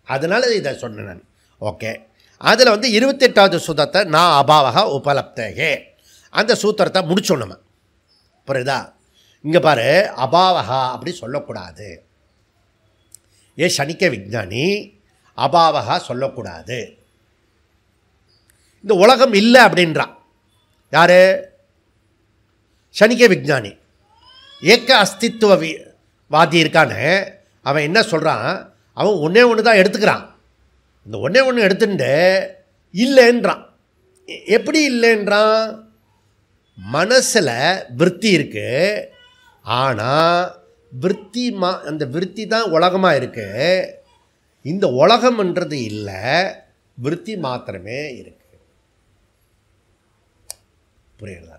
அதனால் இதை சொன்னேன் நான். ஓகே, அதில் வந்து 28வது சூத்திரத்தை நான் அபாவகா உபலப்தகே அந்த சூத்திரத்தை முடிச்சோம் நம்ம. புரியுதா? இங்கே பாரு, அபாவகா அப்படி சொல்லக்கூடாது. சனிக்க விஞ்ஞானி அபாவகா சொல்லக்கூடாது. இந்த உலகம் இல்லை அப்படின்றான் யாரு? சனிக்க விஞ்ஞானி. ஏக்க அஸ்தித்வவாதி இருக்கானே, அவன் என்ன சொல்கிறான்? அவன் ஒன்றே ஒன்று தான் எடுத்துக்கிறான். இந்த ஒன்றே ஒன்று எடுத்துட்டு இல்லைன்றான். எப்படி இல்லைன்றான்? மனசில் விருத்தி இருக்குது, ஆனால் விருத்தி அந்த விருத்தி தான் உலகமாக இருக்குது. இந்த உலகம்ன்றது இல்லை, விருத்தி மாத்திரமே இருக்குது. புரியுதா?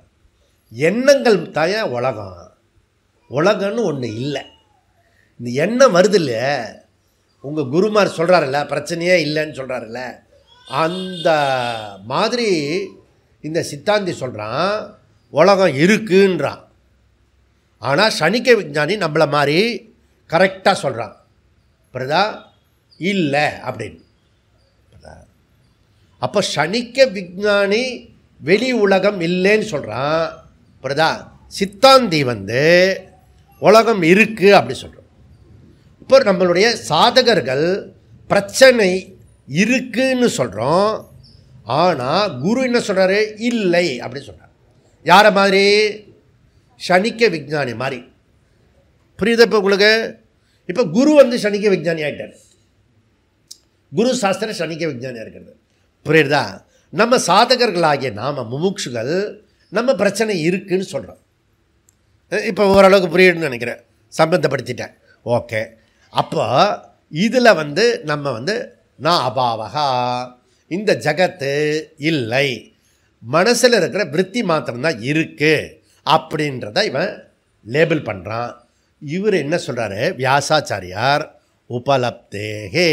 எண்ணங்கள் தாய உலகம், உலகம்னு ஒன்று இல்லை. இந்த எண்ணம் வருது இல்லையா? உங்கள் குருமார் சொல்கிறாருல்ல, பிரச்சனையே இல்லைன்னு சொல்கிறாருல்ல, அந்த மாதிரி இந்த சித்தாந்தி சொல்கிறான் உலகம் இருக்குன்றான். ஆனால் சனிக்க விஞ்ஞானி நம்மளை மாதிரி கரெக்டாக சொல்கிறான். புரியுதா? இல்லை அப்படின்னு. அப்போ சனிக்க விஞ்ஞானி வெளி உலகம் இல்லைன்னு சொல்கிறான். புரியுதா? சித்தாந்தி வந்து உலகம் இருக்குது அப்படி சொல்கிறோம். இப்போ நம்மளுடைய சாதகர்கள் பிரச்சனை இருக்குன்னு சொல்கிறோம், ஆனால் குரு என்ன சொல்கிறாரு? இல்லை அப்படி சொல்கிறார். யாரை மாதிரி? சனிக்க விஞ்ஞானி மாதிரி. புரியுது இப்போ உங்களுக்கு? இப்போ குரு வந்து சனிக்க விஞ்ஞானி ஆகிட்டார். குரு சாஸ்திர சனிக்க விஞ்ஞானியாக இருக்கிறது. புரியுதா? நம்ம சாதகர்களாகிய நாம் முமுட்சுகள் நம்ம பிரச்சனை இருக்குன்னு சொல்கிறோம். இப்போ ஓரளவுக்கு புரியுதுன்னு நினைக்கிறேன், சம்பந்தப்படுத்திட்டேன். ஓகே, அப்போ இதில் வந்து நம்ம வந்து நான் அபாவகா, இந்த ஜகத்து இல்லை, மனசில் இருக்கிற விருத்தி மாத்திரம்தான் இருக்குது அப்படின்றத இவன் லேபிள் பண்ணுறான். இவர் என்ன சொல்கிறாரு? வியாசாச்சாரியார் உபலப்தேகே,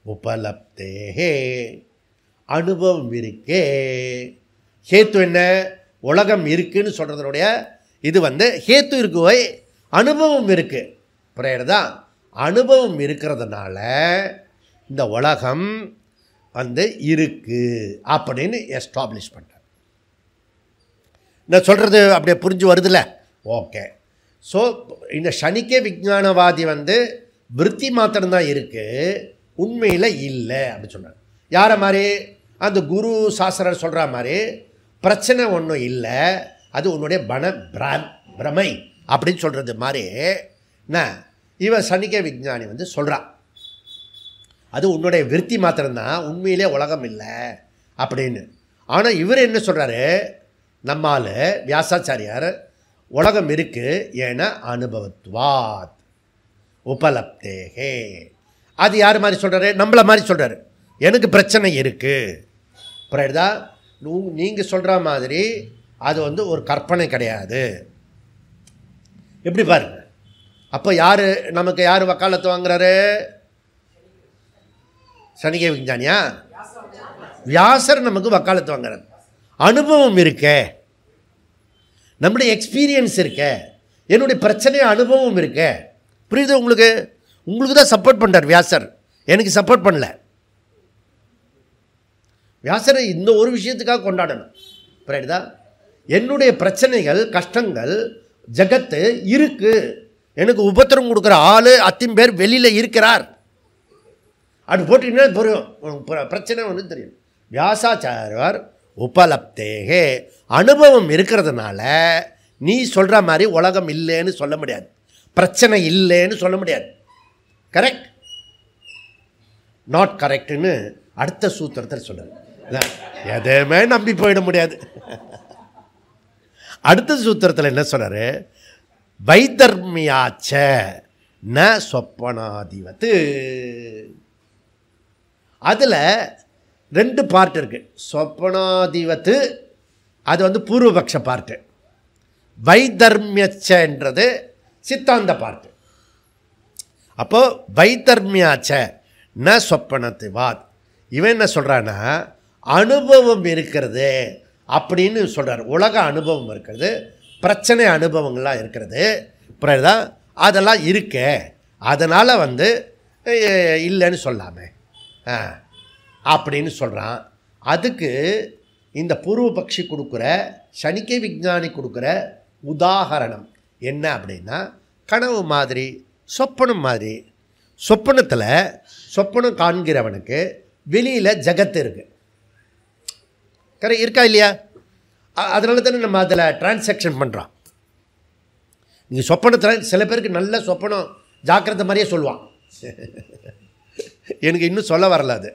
உபலப்தேகே அனுபவம் இருக்கே. ஹேத்து என்ன? உலகம் இருக்குன்னு சொல்கிறதுனுடைய இது வந்து ஹேத்து இருக்குவை, அனுபவம் இருக்குது. புரியுறதா? அனுபவம் இருக்கிறதுனால இந்த உலகம் வந்து இருக்குது அப்படின்னு எஸ்டாப்ளிஷ் பண்ணுறார். நான் சொல்கிறது அப்படியே புரிஞ்சு வருதுல்ல? ஓகே. ஸோ இந்த சனிக்க விஞ்ஞானவாதி வந்து விருத்தி மாத்திரம்தான் இருக்குது, உண்மையில் இல்லை அப்படின்னு சொன்னார். யாரை மாதிரி? அந்த குரு சாஸ்திரர் சொல்கிற மாதிரி பிரச்சனை ஒன்றும் இல்லை, அது உன்னுடைய பிரமை அப்படின்னு சொல்கிறது மாதிரி என்ன இவன் சனிக்க விஞ்ஞானி வந்து சொல்கிறான். அது உன்னுடைய விருத்தி மாத்திரம்தான், உண்மையிலே உலகம் இல்லை அப்படின்னு. ஆனால் இவர் என்ன சொல்கிறாரு? நம்மால் வியாசாச்சாரியார் உலகம் இருக்குது, ஏன்னா அனுபவத்வாத் உபலப்தேகே. அது யார் மாதிரி சொல்கிறாரு? நம்மளை மாதிரி சொல்கிறாரு. எனக்கு பிரச்சனை இருக்குது. புரியுதா? நீங்கள் சொல்கிற மாதிரி அது வந்து ஒரு கற்பனை கிடையாது. எப்படி பாருங்க. அப்போ யார் நமக்கு யார் வக்காலத்து வாங்குறாரு? சனிக்க விஞ்ஞானியா? வியாசர் நமக்கு வக்காலத்து வாங்குறாரு. அனுபவம் இருக்கே, நம்முடைய எக்ஸ்பீரியன்ஸ் இருக்கே, என்னுடைய பிரச்சனை அனுபவம் இருக்கே. புரியுது உங்களுக்கு? உங்களுக்கு தான் சப்போர்ட் பண்ணுறார் வியாசர், எனக்கு சப்போர்ட் பண்ணல. வியாசரை இந்த ஒரு விஷயத்துக்காக கொண்டாடணும். புரியுதா? என்னுடைய பிரச்சனைகள் கஷ்டங்கள் ஜகத்து இருக்குது, எனக்கு உபத்திரம் கொடுக்குற ஆள் அத்தின் பேர் வெளியில் இருக்கிறார் அப்படி போட்டிங்கன்னா புரியும், பிரச்சனை ஒன்று தெரியும். வியாசாச்சாரியார் உபலப்தேகே அனுபவம் இருக்கிறதுனால நீ சொல்கிற மாதிரி உலகம் இல்லைன்னு சொல்ல முடியாது, பிரச்சனை இல்லைன்னு சொல்ல முடியாது. கரெக்ட்? நாட் கரெக்டுன்னு அடுத்த சூத்திரத்தில் சொல்லுது. எதையுமே நம்பி போயிட முடியாது. அடுத்த சூத்திரத்தில் என்ன சொல்றாரு? வைதர்மியாச்ச ந சொப்பனாதிவத்து. அதில் 2 பார்ட் இருக்குது. சொப்பனாதிவத்து அது வந்து பூர்வபக்ஷ பார்ட்டு, வைதர்மியச்சன்றது சித்தாந்த பார்ட்டு. அப்போது வைதர்மியாச்ச ந சொப்பனத்துவாத், இவன் என்ன சொல்கிறான்னா அனுபவம் இருக்கிறது அப்படின்னு சொல்கிறார். உலக அனுபவம் இருக்கிறது, பிரச்சனை அனுபவங்கள்லாம் இருக்கிறது, புரியுதா? அதெல்லாம் இருக்கே, அதனால் வந்து இல்லைன்னு சொல்லாமே அப்படின்னு சொல்கிறான். அதுக்கு இந்த பூர்வபக்ஷி கொடுக்குற, சனிக்கை விஞ்ஞானி கொடுக்குற உதாகரணம் என்ன அப்படின்னா, கனவு மாதிரி, சொப்பனம் மாதிரி. சொப்பனத்தில் சொப்பனம் காண்கிறவனுக்கு வெளியில் ஜகத்து இருக்குது, கரெக்ட் இருக்கா இல்லையா? அதனால தானே நம்ம அதில் டிரான்சாக்ஷன் பண்ணுறோம். நீங்கள் சொப்பனத்தில் சில பேருக்கு நல்ல சொப்பனம் ஜாக்கிரதை மாதிரியே சொல்லுவான். எனக்கு இன்னும் சொல்ல வரல அது,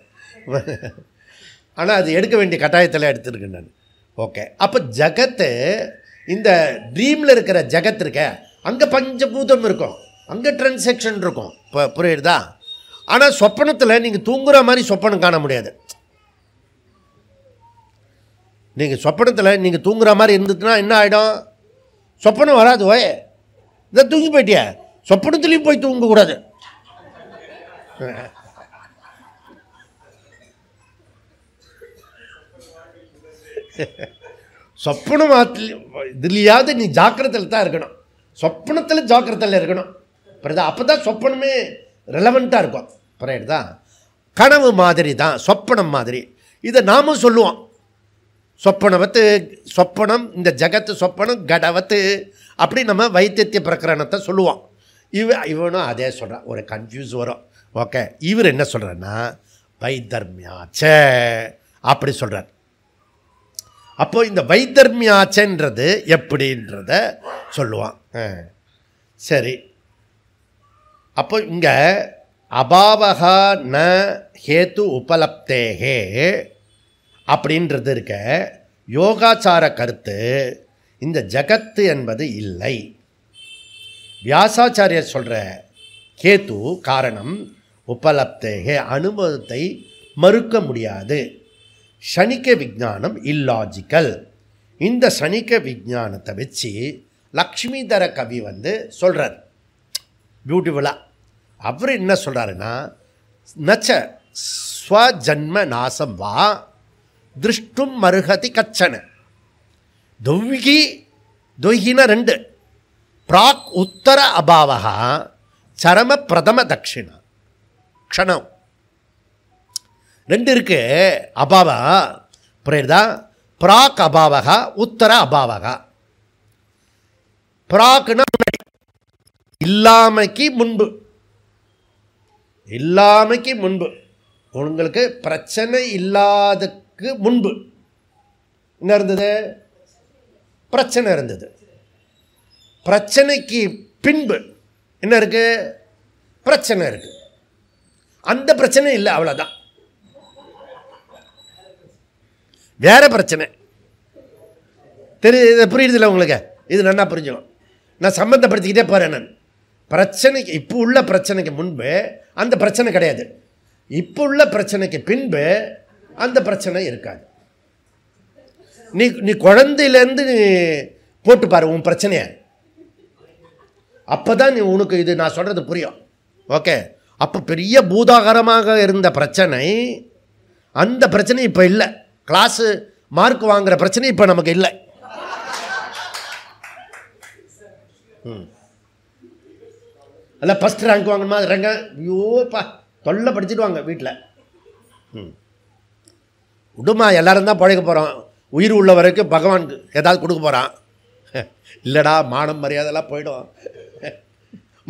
ஆனால் அது எடுக்க வேண்டிய கட்டாயத்தில் எடுத்துருக்கேன் நான். ஓகே, அப்போ ஜகத்து, இந்த ட்ரீமில் இருக்கிற ஜகத் இருக்க, அங்கே பஞ்சபூதம் இருக்கும், அங்கே டிரான்சாக்ஷன் இருக்கும், இப்போ புரியுதா? ஆனால் சொப்பனத்தில் நீங்கள் தூங்குற மாதிரி சொப்பனம் காண முடியாது. நீங்கள் சொப்பனத்தில் நீங்கள் தூங்குற மாதிரி இருந்துச்சுன்னா என்ன ஆகிடும்? சொப்பனம் வராது. ஓயே இதை தூங்கி போயிட்டியா, சொப்பனத்துலேயும் போய் தூங்கக்கூடாது. சொப்பனம் இதுலையாவது நீ ஜாக்கிரதையில் தான் இருக்கணும், சொப்பனத்தில் ஜாக்கிரதையில் இருக்கணும், புரியுதா? அப்போ தான் சொப்பனமே ரெலவெண்ட்டாக இருக்கும், புரியுதா? கனவு மாதிரி தான் சொப்பனம் மாதிரி. இதை நாமும் சொல்லுவோம், சொப்பனவத்து சொப்பனம், இந்த ஜகத்து சொப்பனம் கடவத்து, அப்படி நம்ம வைத்திய பிரகரணத்தை சொல்லுவோம். இவனும் அதே சொல்கிறான், ஒரு கன்ஃபியூஸ் வரும். ஓகே, இவர் என்ன சொல்கிறான்னா வைதர்மியாச்ச அப்படி சொல்கிறார். அப்போது இந்த வைதர்மியாச்சன்றது எப்படின்றத சொல்லுவான். சரி, அப்போ இங்கே அபாவகா ந ஹேத்து உபலப்தேகே அப்படின்றது இருக்க, யோகாச்சார கருத்து இந்த ஜகத்து என்பது இல்லை. வியாசாச்சாரியர் சொல்கிற ஹேத்து காரணம் உபலப்தேகே, அனுபவத்தை மறுக்க முடியாது. சனிக்க விஞ்ஞானம் இல்லாஜிக்கல். இந்த சனிக்க விஞ்ஞானத்தை வச்சு லக்ஷ்மிதர கவி வந்து சொல்கிறார் பியூட்டிஃபுல்லாக. அவர் என்ன சொல்கிறாருன்னா, நச்ச ஸ்வஜன்ம நாசம் வா திருஷ்டும் மருகதி கச்சன. தொய்கின 2 பிராக் உத்தர அபாவகா சரம பிரதம தட்சிணா க்ஷணம் 2 இருக்கு. அபாவா புரியுதா? பிராக் அபாவகா உத்தர அபாவகா. பிராக்னா முன்னாடி, இல்லாமைக்கு முன்பு, இல்லாமைக்கு முன்பு, உங்களுக்கு பிரச்சனை இல்லாதக்கு முன்பு என்ன இருந்தது? பிரச்சனை இருந்தது. பிரச்சனைக்கு பின்பு என்ன இருக்கு? பிரச்சனை இருக்கு. அந்த பிரச்சனை இல்லை, அவ்வளோதான், வேற பிரச்சனை. புரியுதுல்ல உங்களுக்கு? இது நல்லா புரிஞ்சுக்கணும். நான் சம்பந்தப்படுத்திக்கிட்டே போகிறேன். நான் பிரச்சனைக்கு, இப்போ உள்ள பிரச்சனைக்கு முன்பு அந்த பிரச்சனை கிடையாது, இப்போ உள்ள பிரச்சனைக்கு பின்பு அந்த பிரச்சனை இருக்காது. நீ குழந்தையிலேருந்து நீ போட்டு பாரு உன் பிரச்சனையை, அப்போ தான் உனக்கு இது நான் சொல்கிறது புரியும். ஓகே, அப்போ பெரிய பூதாகரமாக இருந்த பிரச்சனை, அந்த பிரச்சனை இப்போ இல்லை. கிளாஸு மார்க் வாங்குகிற பிரச்சனை இப்போ நமக்கு இல்லை. அல்ல ஃபஸ்ட் ரேங்க் வாங்கணுமா, ரேங்க ஐயோப்பா தொல்லை படிச்சுடுவாங்க வீட்டில். விடுமா, எல்லோரும் தான் பழைக்க போகிறோம், உயிர் உள்ள வரைக்கும் பகவானுக்கு ஏதாவது கொடுக்க போகிறான். இல்லைடா, மானம் மரியாதைலாம் போயிடும்.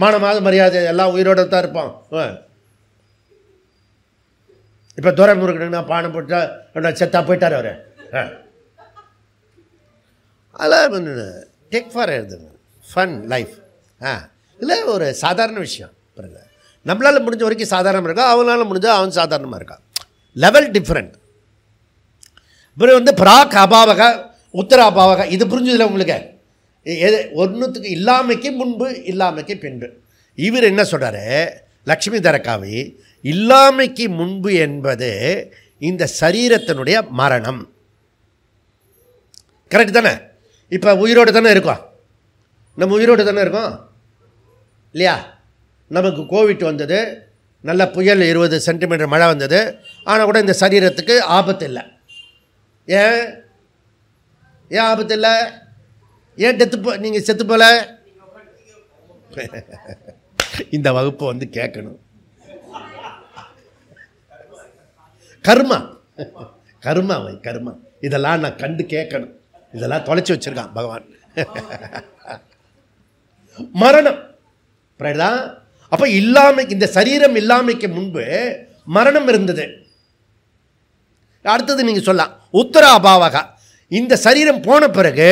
மானமாவது மரியாதை எல்லாம் உயிரோடு தான் இருப்போம். இப்போ தூரம் முருகனுக்கு நான் பானம் போட்டா செத்தா போயிட்டார் அவர். அதெல்லாம் டேக் ஃபார் எழுதுங்க, ஃபன் லைஃப். இல்லை ஒரு சாதாரண விஷயம். நம்மளால் முடிஞ்ச வரைக்கும் சாதாரணமாக இருக்கா, அவனால முடிஞ்சால் அவன் சாதாரணமாக இருக்கான். Level different. இப்போ வந்து பிராக் அபாவக உத்தர அபாவக, இது புரிஞ்சதில்லை உங்களுக்கு? எது ஒன்றுத்துக்கு இல்லாமைக்கு முன்பு, இல்லாமைக்கு பின்பு. இவர் என்ன சொல்கிறாரு, லக்ஷ்மி தரகாவி, இல்லாமைக்கு முன்பு என்பது இந்த சரீரத்தினுடைய மரணம். கரெக்ட் தானே? இப்போ உயிரோடு தானே இருக்கோம், நம்ம உயிரோடு தானே இருக்கோம் இல்லையா? நமக்கு கோவிட் வந்தது, நல்ல புயல் 20 சென்டிமீட்டர் மழை வந்தது, ஆனால் கூட இந்த சரீரத்துக்கு ஆபத்து இல்லை. ஏன் ஏன் ஆபத்து இல்லை? ஏன் நீங்கள் செத்து போல? இந்த வகுப்பு வந்து கேட்கணும். கர்மா கர்மா வை கர்மா, இதெல்லாம் நான் கண்டு கேட்கணும். இதெல்லாம் தொலைச்சி வச்சிருக்கான் பகவான். மரணம் தான். அப்ப இல்லாமை, இந்த சரீரம் இல்லாமைக்கு முன்பு மரணம் இருந்தது. அடுத்தது நீங்க சொல்லலாம் உத்தராபாவகா. இந்த சரீரம் போன பிறகு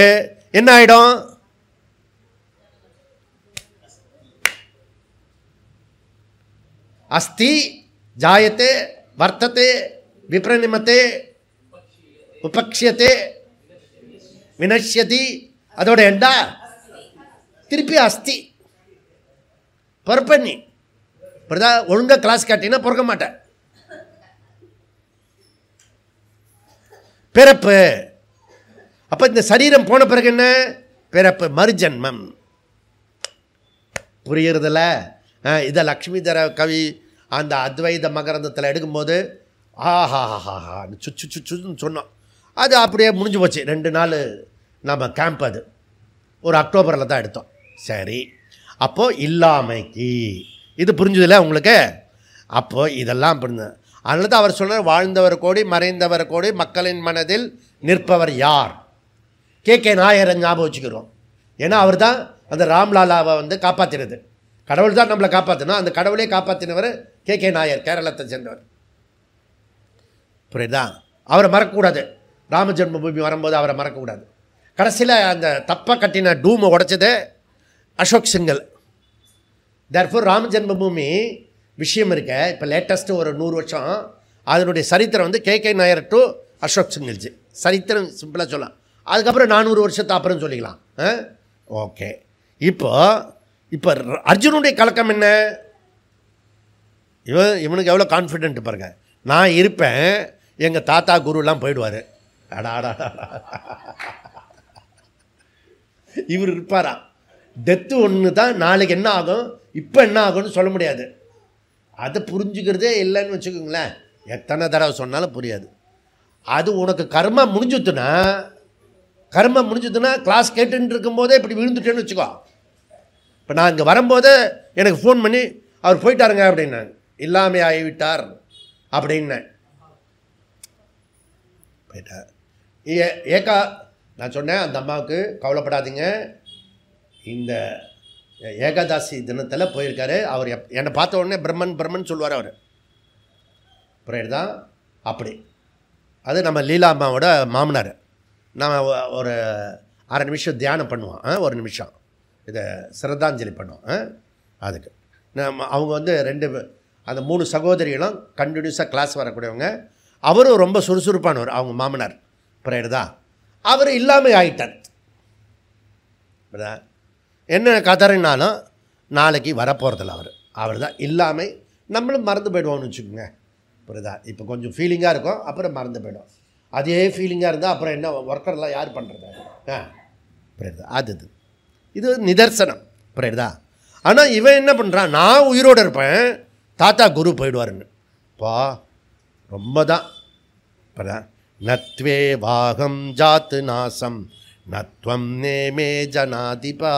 என்ன ஆயிடும்? அஸ்தி ஜாயத்தே வர்த்ததே விப்ரநிமத்தே உபக்ஷியத்தே வினஷ்யதி. அதோட எண்டா திருப்பி அஸ்தி. பொறுப்பண்ணி ஒழுங்கா கிளாஸ் காட்டினா பொறுக்க மாட்டேன். பிறப்பு. அப்ப இந்த சரீரம் போன பிறகு என்ன? பிறப்பு, மறுஜன்மம். புரியுறதில்ல? இதை லக்ஷ்மிதர கவி அந்த அத்வைத மகரந்தத்தில் எடுக்கும்போது ஆஹாஹாஹா சுச்சு சுச்சுன்னு சொன்னோம். அது அப்படியே முடிஞ்சு போச்சு. 2 நாள் நம்ம கேம்ப், அது ஒரு அக்டோபரில் தான் எடுத்தோம். சரி, அப்போது இல்லாமைக்கு இது புரிஞ்சுதில்ல உங்களுக்கு? அப்போது இதெல்லாம் புரிஞ்சு. அதனால தான் அவர் சொல்கிறார், வாழ்ந்தவர் கோடி மறைந்தவர் கோடி மக்களின் மனதில் நிற்பவர் யார்? கே நாயரை ஞாபகம் வச்சுக்கிறோம். ஏன்னா அவர் தான் அந்த ராம்லாலாவை வந்து காப்பாற்றினது. கடவுள் தான் நம்மளை காப்பாற்றணும். அந்த கடவுளே காப்பாற்றினவர் கே நாயர், கேரளத்தை சேர்ந்தவர். புரியுதா? அவரை மறக்கக்கூடாது. ராம ஜென்மபூமி வரும்போது அவரை மறக்கக்கூடாது. கடைசியில் அந்த தப்பாக கட்டின டூமை உடைச்சது அசோக் சிங்கல். தேர்ஃபோர் ராம ஜென்மபூமி விஷயம் இருக்க இப்போ லேட்டஸ்ட்டு ஒரு 100 வருஷம் அதனுடைய சரித்திரம் வந்து கே நாயர் டு அசோக் சிங்கல்ஜி சரித்திரம் சிம்பிளாக சொல்லலாம். அதுக்கப்புறம் 400 வருஷத்தை அப்புறம் சொல்லிக்கலாம். ஓகே. இப்போ அர்ஜுனுடைய கலக்கம் என்ன? இவனுக்கு எவ்வளோ கான்ஃபிடென்ட் பாருங்க. நான் இருப்பேன், எங்கள் தாத்தா குருலாம் போயிடுவார். அடாடா, இவர் இருப்பாரா? டெத்து ஒன்று தான், நாளைக்கு என்ன ஆகும், இப்போ என்ன ஆகும்னு சொல்ல முடியாது. அதை புரிஞ்சுக்கிறதே இல்லைன்னு வச்சுக்கோங்களேன். எத்தனை தடவை சொன்னாலும் புரியாது. அது உனக்கு கர்மா முடிஞ்சுதுன்னா கிளாஸ் கேட்டுன்னு இருக்கும்போதே இப்படி விழுந்துட்டேன்னு வச்சுக்கோ. இப்போ நான் இங்கே வரும்போது எனக்கு ஃபோன் பண்ணி அவர் போயிட்டாருங்க அப்படின்னாங்க, இல்லாமே ஆகிவிட்டார் அப்படின்னேன். போயிட்டார் ஏக்கா. நான் சொன்னேன் அந்த அம்மாவுக்கு, கவலைப்படாதீங்க, இந்த ஏகாதசி தினத்தில் போயிருக்காரு அவர். என்னை பார்த்த உடனே பிரம்மன் சொல்லுவார் அவர். புரியுது தான்? அப்படி அது நம்ம லீலா அம்மாவோட மாமனார். நம்ம ஒரு 1/2 நிமிஷம் தியானம் பண்ணுவோம், 1 நிமிஷம் இதை சிரத்தாஞ்சலி பண்ணுவோம். அதுக்கு அவங்க வந்து அந்த 3 சகோதரிகளும் கண்டினியூஸாக கிளாஸ் வரக்கூடியவங்க. அவரும் ரொம்ப சுறுசுறுப்பானவர், அவங்க மாமனார். புரியுதா? அவர் இல்லாமல் ஆகிட்டார். என்ன கதறினாலும் நாளைக்கு வரப்போகிறதில்ல. அவர் தான் இல்லாமல். நம்மளும் மறந்து போய்டுவோம்னு வச்சுக்கோங்க. புரியுதா? இப்போ கொஞ்சம் ஃபீலிங்காக இருக்கும், அப்புறம் மறந்து போய்டும். அதே ஃபீலிங்காக இருந்தால் அப்புறம் என்ன ஒர்க்கர்லாம் யார் பண்ணுறது? புரியுதா? இது நிதர்சனம். புரியுதா? ஆனால் இவன் என்ன பண்ணுறான், நான் உயிரோடு இருப்பேன், தாத்தா குரு போயிடுவாருன்னு. பா ரொம்ப தான். நத்வே வாகம் ஜாத்து நாசம் நத்வம் நேமே ஜனாதிபா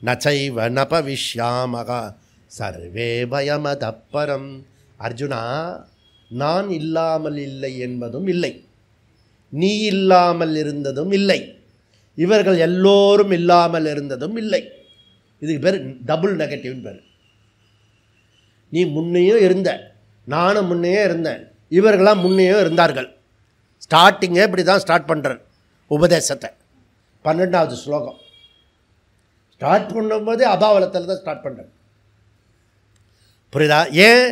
நச்சைவ நபவிஷ்யாமகா சர்வே பயமதப்பரம். அர்ஜுனா, நான் இல்லாமல் இல்லை என்பதும் இல்லை, நீ இல்லாமல் இருந்ததும் இல்லை, இவர்கள் எல்லோரும் இல்லாமல் இருந்ததும் இல்லை. இதுக்கு பேர் டபுள் நெகட்டிவ்னு பேர். நீ முன்னையும் இருந்த, நானும் முன்னையே இருந்தேன், இவர்களாம் முன்னையும் இருந்தார்கள். ஸ்டார்டிங்கே இப்படி தான் ஸ்டார்ட் பண்ணுறேன் உபதேசத்தை. 12வது ஸ்லோகம் ஸ்டார்ட் பண்ணும்போதே அபாவலத்தில் தான் ஸ்டார்ட் பண்ணுறேன். புரியுதா? ஏன்?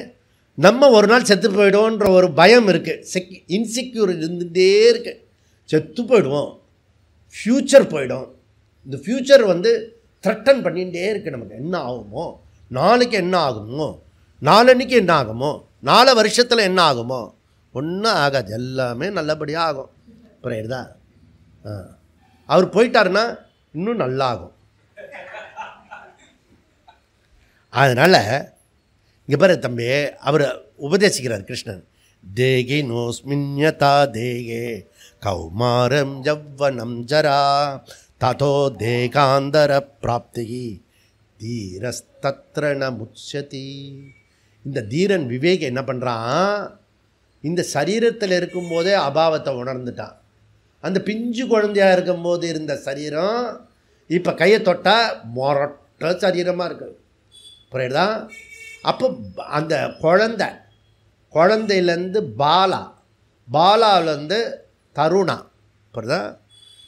நம்ம ஒரு நாள் செத்து போயிடுவோன்ற ஒரு பயம் இருக்குது, இன்செக்யூர் இருந்துகிட்டே இருக்குது. செத்து போயிடுவோம், ஃப்யூச்சர் போயிடும். இந்த ஃப்யூச்சர் வந்து த்ரெட்டன் பண்ணிகிட்டே இருக்குது. நமக்கு என்ன ஆகுமோ, நாளைக்கு என்ன ஆகுமோ, நாளன்னைக்கு என்ன ஆகுமோ, 4 வருஷத்தில் என்ன ஆகுமோ, ஒன்றும் ஆகாது, எல்லாமே நல்லபடியாக ஆகும். புரியுதா? அவர் போயிட்டாருன்னா இன்னும் நல்லா ஆகும். அதனால் இங்கே பாரு தம்பி, அவர் உபதேசிக்கிறார் கிருஷ்ணன். தேகி நோஸ்மின்யதா தேகே கௌமாரம் யவ்வனம் ஜரா ததோ தேகாந்தர பிராப்தி தீரஸ்தத்ர ந முச்சதி. இந்த தீரன் விவேக் என்ன பண்ணுறான், இந்த சரீரத்தில் இருக்கும்போதே அபாவத்தை உணர்ந்துட்டான். அந்த பிஞ்சு குழந்தையாக இருக்கும்போது இருந்த சரீரம் இப்போ கையை தொட்டால் மொரட்ட சரீரமாக இருக்குது. புரியுதா? அப்போ அந்த குழந்தையிலேருந்து பாலாவிலேருந்து தருணா, புரியுதா?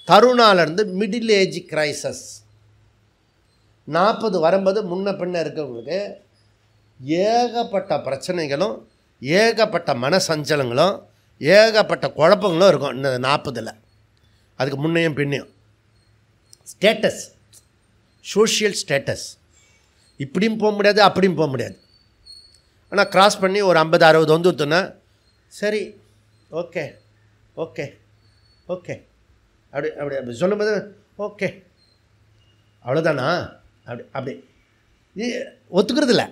தருணாலேருந்து மிடில் ஏஜ் கிரைசஸ் 40 வரும்போது முன்ன பின்ன இருக்கிறவங்களுக்கு ஏகப்பட்ட பிரச்சனைகளும் ஏகப்பட்ட மனசஞ்சலங்களும் ஏகப்பட்ட குழப்பங்களும் இருக்கும் இந்த 40. அதுக்கு முன்னையும் பின்னையும் ஸ்டேட்டஸ், சோஷியல் ஸ்டேட்டஸ், இப்படியும் போக முடியாது அப்படியும் போக முடியாது. ஆனால் கிராஸ் பண்ணி ஒரு 50-60 வந்துட்டுன்னா சரி, ஓகே ஓகே ஓகே அப்படி அப்படி அப்படி சொல்லும்போது ஓகே அவ்வளோதானா அப்படி அப்படி ஒத்துக்கிறதில்ல.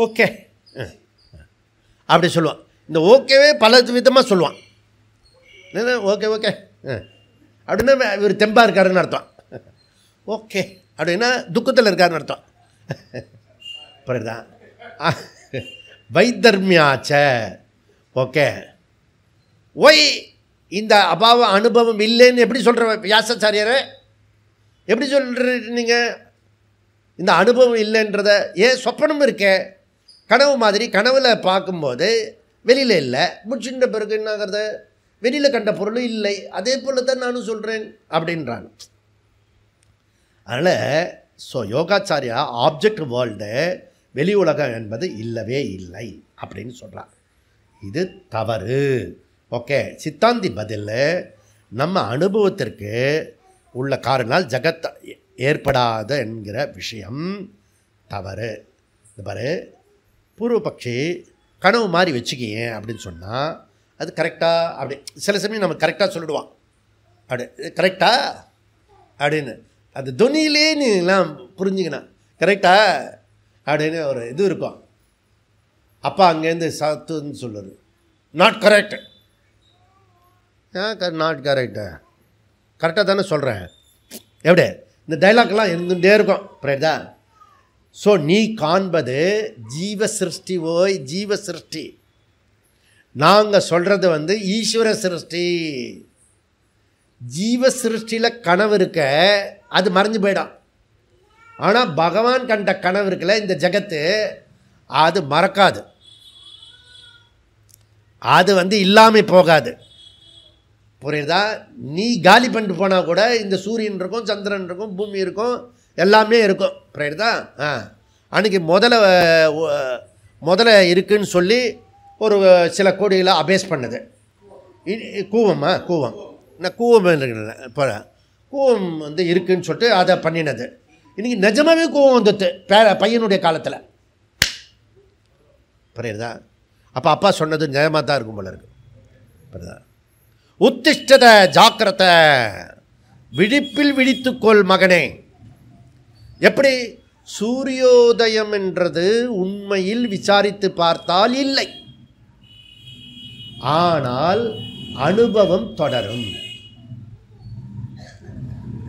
ஓகே அப்படி சொல்லுவான். இந்த ஓகேவே பல விதமாக சொல்லுவான். ஓகே ஓகே அப்படின்னா இவர் தெம்பாக இருக்காருன்னு அர்த்தம். ஓகே அப்படின்னா துக்கத்தில் இருக்காருன்னு அர்த்தம். புரியுதா? வைத்தர்மியாச்ச. ஓகே, ஒய் இந்த அபாவ அனுபவம் இல்லைன்னு எப்படி சொல்கிற வியாசாச்சாரியரை? எப்படி சொல்கிறீங்க நீங்கள்? இந்த அனுபவம் இல்லைன்றத ஏன் சொப்பனம் இருக்கே, கனவு மாதிரி, கனவில் பார்க்கும்போது வெளியில் இல்லை, முடிச்சுட்ட பிறகு என்னாகிறது, வெளியில் கண்ட பொருளும் இல்லை, அதே போல் தான் நானும் சொல்கிறேன் அப்படின்றான். அதனால் யோகாச்சாரியா ஆப்ஜெக்ட் வேர்ல்டு, வெளி உலகம் என்பது இல்லவே இல்லை அப்படின்னு சொல்கிறார். இது தவறு. ஓகே, சித்தாந்தி பதில் நம்ம அனுபவத்திற்கு உள்ள காரணால் ஜகத் ஏற்படாத என்கிற விஷயம் தவறு. இந்த பாரு, பூர்வபக்ஷி கனவு மாதிரி வச்சுக்கிங்க அப்படின்னு சொன்னால் அது கரெக்டாக, அப்படி சில சமயம் நம்ம கரெக்டாக சொல்லிடுவான். அப்படி கரெக்டாக அப்படின்னு அது துணியிலே நீலாம் புரிஞ்சுக்கணும். கரெக்டா அப்படின்னு ஒரு இது இருக்கும். அப்பா அங்கேருந்து சத்துன்னு சொல்லுறது, நாட் கரெக்ட். நாட் கரெக்டு, கரெக்டாக தானே சொல்கிறேன். எப்படி இந்த டைலாக்லாம் இருந்துகிட்டே இருக்கும். புரியுதா? ஸோ நீ காண்பது ஜீவ சிருஷ்டி, ஓய் ஜீவ சிருஷ்டி. நாங்கள் சொல்கிறது ஈஸ்வர சிருஷ்டி. ஜீவ சிருஷ்டியில் கனவு இருக்க, அது மறைஞ்சு போயிடும். ஆனால் பகவான் கண்ட கனவு இருக்குல்ல, இந்த ஜகத்து, அது மறக்காது, அது இல்லாமல் போகாது. புரியுதா? நீ காலி பண்ணிட்டு போனால் கூட இந்த சூரியன் இருக்கும், சந்திரன் இருக்கும், பூமி இருக்கும், எல்லாமே இருக்கும். புரியுதா? அன்றைக்கி முதல்ல இருக்குன்னு சொல்லி ஒரு சில கோடிகளை அபேஸ் பண்ணுது. கூவம் கூவம் இப்போ கூவம் இருக்குன்னு சொல்லிட்டு அதை பண்ணினது. இன்றைக்கி நிஜமாகவே கூவம் வந்துட்டு பையனுடைய காலத்தில். புரியுதா? அப்போ அப்பா சொன்னது நிஜமாக தான் இருக்கும் போல இருக்கு. புரியுதா? உத்திஷ்டத ஜாக்கிரத, விழிப்பில் விழித்துக்கொள் மகனே. எப்படி? சூரியோதயம் என்றது உண்மையில் விசாரித்து பார்த்தால் இல்லை, ஆனால் அனுபவம் தொடரும்.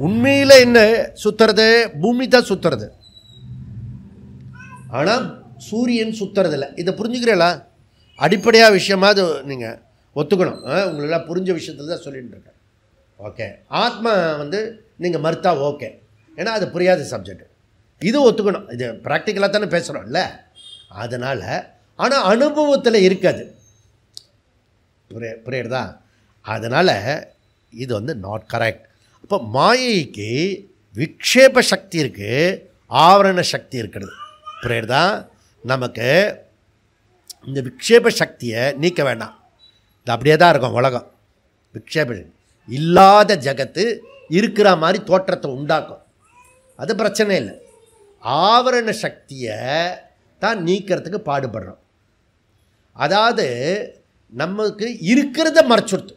உண்மையில் என்ன சுத்துறது? பூமி தான் சுத்துறது, ஆனால் சூரியன் சுத்துறதில்லை. இதை புரிஞ்சுக்கிறீங்களா? அடிப்படையாக விஷயமா அது நீங்கள் ஒத்துக்கணும். உங்களெல்லாம் புரிஞ்ச விஷயத்தில் தான் சொல்லிட்டு இருக்கேன். ஓகே, ஆத்மா நீங்கள் மறுத்தா ஓகே, ஏன்னா அது புரியாத சப்ஜெக்ட். இது ஒத்துக்கணும். இது ப்ராக்டிக்கலாக தானே பேசுகிறோம் இல்லை? அதனால் ஆனால் அனுபவத்தில் இருக்காது. புரியுறதா? அதனால் இது நாட் கரெக்ட். அப்போ மாயைக்கு விக்ஷேப சக்தி இருக்குது, ஆவரண சக்தி இருக்கிறது. புரியுறதா? நமக்கு இந்த விக்ஷேப சக்தியை நீக்க வேண்டாம். இது அப்படியே தான் இருக்கும் உலகம். விக்ஷேப இல்லாத ஜகத்து இருக்கிற மாதிரி தோற்றத்தை உண்டாக்கும், அது பிரச்சனை இல்லை. ஆவரண சக்தியை தான் நீக்கிறதுக்கு பாடுபடுறோம். அதாவது நமக்கு இருக்கிறத மறைச்சுடுத்து.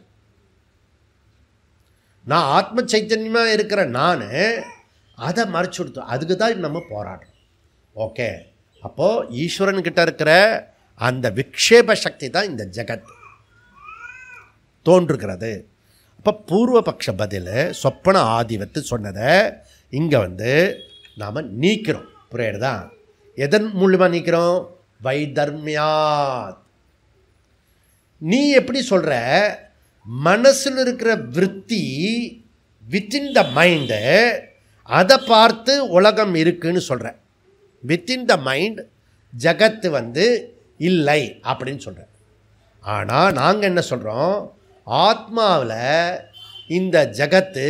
நான் ஆத்ம சைத்தன்யமாக இருக்கிற நான் அதை மறைச்சுடுத்து. அதுக்கு தான் நம்ம போராடுறோம். ஓகே, அப்போது ஈஸ்வரன்கிட்ட இருக்கிற அந்த விக்ஷேப சக்தி தான் இந்த ஜெகத் தோன்றுகிறது. அப்போ பூர்வபக்ஷ பதில் சொப்பன ஆதிவத்து சொன்னதை இங்கே நாம் நீக்கிறோம். புரியுறதா? எதன் மூலமாக நீக்கிறோம்? வைதர்மியாத். நீ எப்படி சொல்கிற? மனசில் இருக்கிற விருத்தி வித்தின் த மைண்டு, அதை பார்த்து உலகம் இருக்குன்னு சொல்கிற. வித்தின் த மைண்ட் ஜகத்து இல்லை அப்படின்னு சொல்கிற. ஆனால் நாங்கள் என்ன சொல்கிறோம்? ஆத்மாவில் இந்த ஜகத்து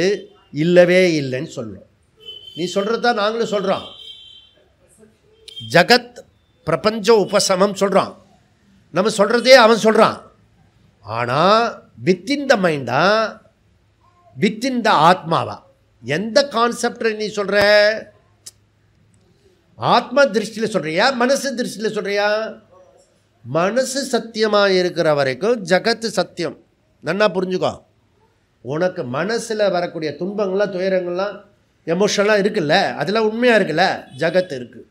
இல்லவே இல்லைன்னு சொல்கிறோம். நீ சொல்கிறது தான் நாங்களும் சொல்கிறோம். ஜகத் பிரபஞ்ச உபசமம் சொல்கிறான். நம்ம சொல்கிறதே அவன் சொல்கிறான். ஆனால் வித்தின் த மைண்டா, வித்தின் த ஆத்மாவா? எந்த கான்செப்டை நீ சொல்கிற? ஆத்மா திருஷ்டியில் சொல்கிறியா, மனசு திருஷ்டியில் சொல்கிறியா? மனசு சத்தியமாக இருக்கிற வரைக்கும் ஜகத்து சத்தியம். நன்னா புரிஞ்சுக்கோ. உனக்கு மனசில் வரக்கூடிய துன்பங்கள்லாம், துயரங்கள்லாம், எமோஷனெலாம் இருக்குல்ல, அதெல்லாம் உண்மையாக இருக்குல்ல, ஜகத்து இருக்குது.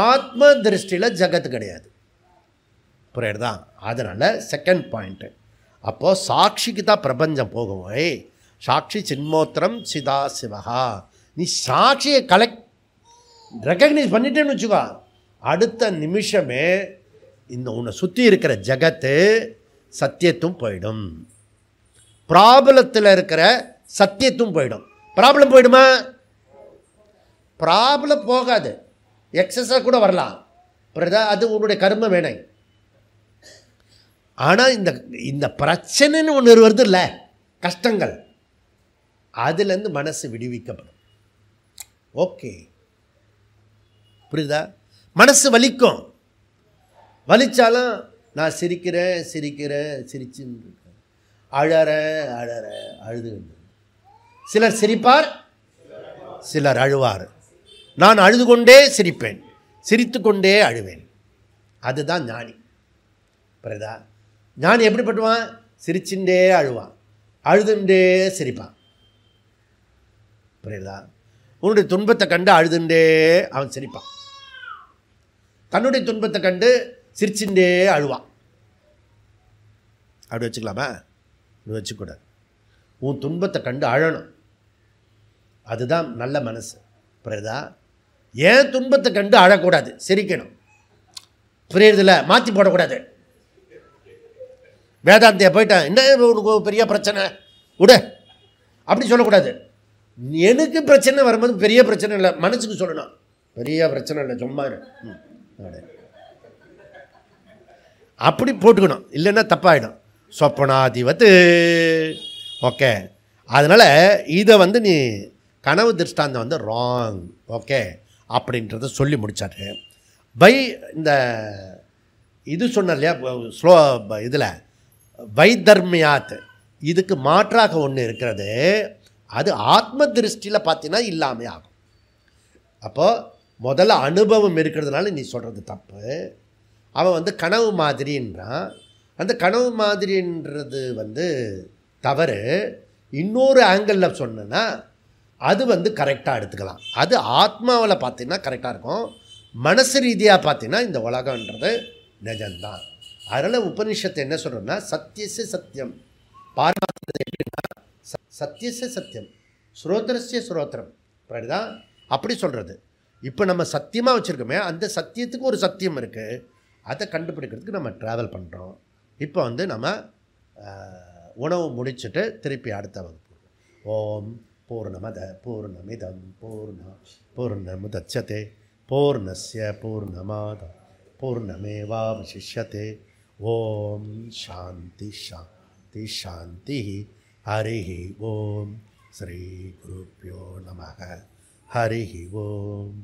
ஆத்ம திருஷ்டியில் ஜகத்து கிடையாது. புரியுறதா? அதனால் செகண்ட் பாயிண்ட்டு, அப்போது சாட்சிக்கு தான் பிரபஞ்சம் போகும். சாட்சி சின்மோத்திரம் சிதா சிவகா. நீ சாட்சியை ரெக்கக்னைஸ் பண்ணிட்டேன்னு வச்சுக்கோ, அடுத்த நிமிஷமே இந்த உன்னை சுற்றி இருக்கிற ஜகத்து சத்தியத்தும் போயிடும். ப்ராப்ளத்தில் இருக்கிற சத்தியத்தும் போயிடும். ப்ராப்ளம் போயிடுமா? ப்ராப்ளம் போகாது, எக்ஸஸாக கூட வரலாம். புரியுதா? அது உன்னுடைய கர்ம வேணை. ஆனால் இந்த பிரச்சனைன்னு ஒன்று வருது இல்லை, கஷ்டங்கள், அதுலேருந்து மனசு விடுவிக்கப்படும். ஓகே, புரியுதா? மனசு வலிக்கும். வலிச்சாலும் நான் சிரிக்கிறேன் சிரிச்சுன்னு இருக்கேன், அழுது. சிலர் சிரிப்பார், சிலர் அழுவார். நான் அழுது கொண்டே சிரிப்பேன், சிரித்து கொண்டே அழுவேன். அதுதான் ஞானி. புரியுதா? ஞானி எப்படிப்பட்டுவான்? சிரிச்சுட்டே அழுவான், அழுதுண்டே சிரிப்பான். புரியுதா? உன்னுடைய துன்பத்தை கண்டு அழுதுண்டே அவன் சிரிப்பான், தன்னுடைய துன்பத்தை கண்டு சிரிச்சுட்டே அழுவான். அப்படி வச்சுக்கலாமா? அப்படி வச்சுக்கூடாது. உன் துன்பத்தை கண்டு அழணும், அதுதான் நல்ல மனசு. புரியுதா? ஏன் துன்பத்தை கண்டு அழக்கூடாது, சிரிக்கணும். புரியுறதில்ல? மாற்றி போடக்கூடாது. வேதாந்தியா போயிட்டேன், என்ன உனக்கு பெரிய பிரச்சனை விடு அப்படி சொல்லக்கூடாது. எனக்கு பிரச்சனை வரும்போது பெரிய பிரச்சனை இல்லை, மனசுக்கு சொல்லணும் பெரிய பிரச்சனை இல்லை, சும்மா அப்படி போட்டுக்கணும். இல்லைன்னா தப்பாயிடும். சொப்பனாதிபத்து. ஓகே, அதனால் இதை நீ கனவு திருஷ்டாந்தம் ராங். ஓகே, அப்படின்றத சொல்லி முடிச்சாரு. இந்த இது சொன்ன இல்லையா ஸ்லோ இதில் வைதர்மியாத், இதுக்கு மாற்றாக ஒன்று இருக்கிறது. அது ஆத்ம திருஷ்டியில் பார்த்தீங்கன்னா இல்லாமல் ஆகும். அப்போது முதல்ல அனுபவம் இருக்கிறதுனால நீ சொல்கிறது தப்பு. அவன் கனவு மாதிரின்றான். அந்த கனவு மாதிரின்றது தவறு. இன்னொரு ஆங்கிளில் சொன்னா அது கரெக்டாக எடுத்துக்கலாம். அது ஆத்மாவில் பார்த்தீங்கன்னா கரெக்டாக இருக்கும். மனசு ரீதியாக பார்த்தீங்கன்னா இந்த உலகன்றது நிஜம்தான். அதனால் உபனிஷத்தை என்ன சொல்கிறோன்னா, சத்தியச சத்தியம் பாரமார்த்தம் எப்படின்னா சத்தியச சத்தியம் ஸ்ரோத்திரஸ்ய ஸ்ரோத்திரம். அப்படிதான் அப்படி சொல்கிறது. இப்போ நம்ம சத்தியமாக வச்சுருக்கோமே, அந்த சத்தியத்துக்கு ஒரு சத்தியம் இருக்குது. அதை கண்டுபிடிக்கிறதுக்கு நம்ம ட்ராவல் பண்ணுறோம். இப்போ நம்ம உணவு முடிச்சுட்டு திருப்பி அடுத்த வகுப்பு. ஓம் பூர்ணமத பூர்ணமிதம் பூர்ணமுதச்யதே பூர்ணஸ்ய பூர்ணமாத பூர்ணமேவாவசிஷ்யதே. ஓம் சாந்தி சாந்தி சாந்தி. ஹரிஹி ஓம். ஸ்ரீ குருப்யோ நமः. ஹரிஹி ஓம்.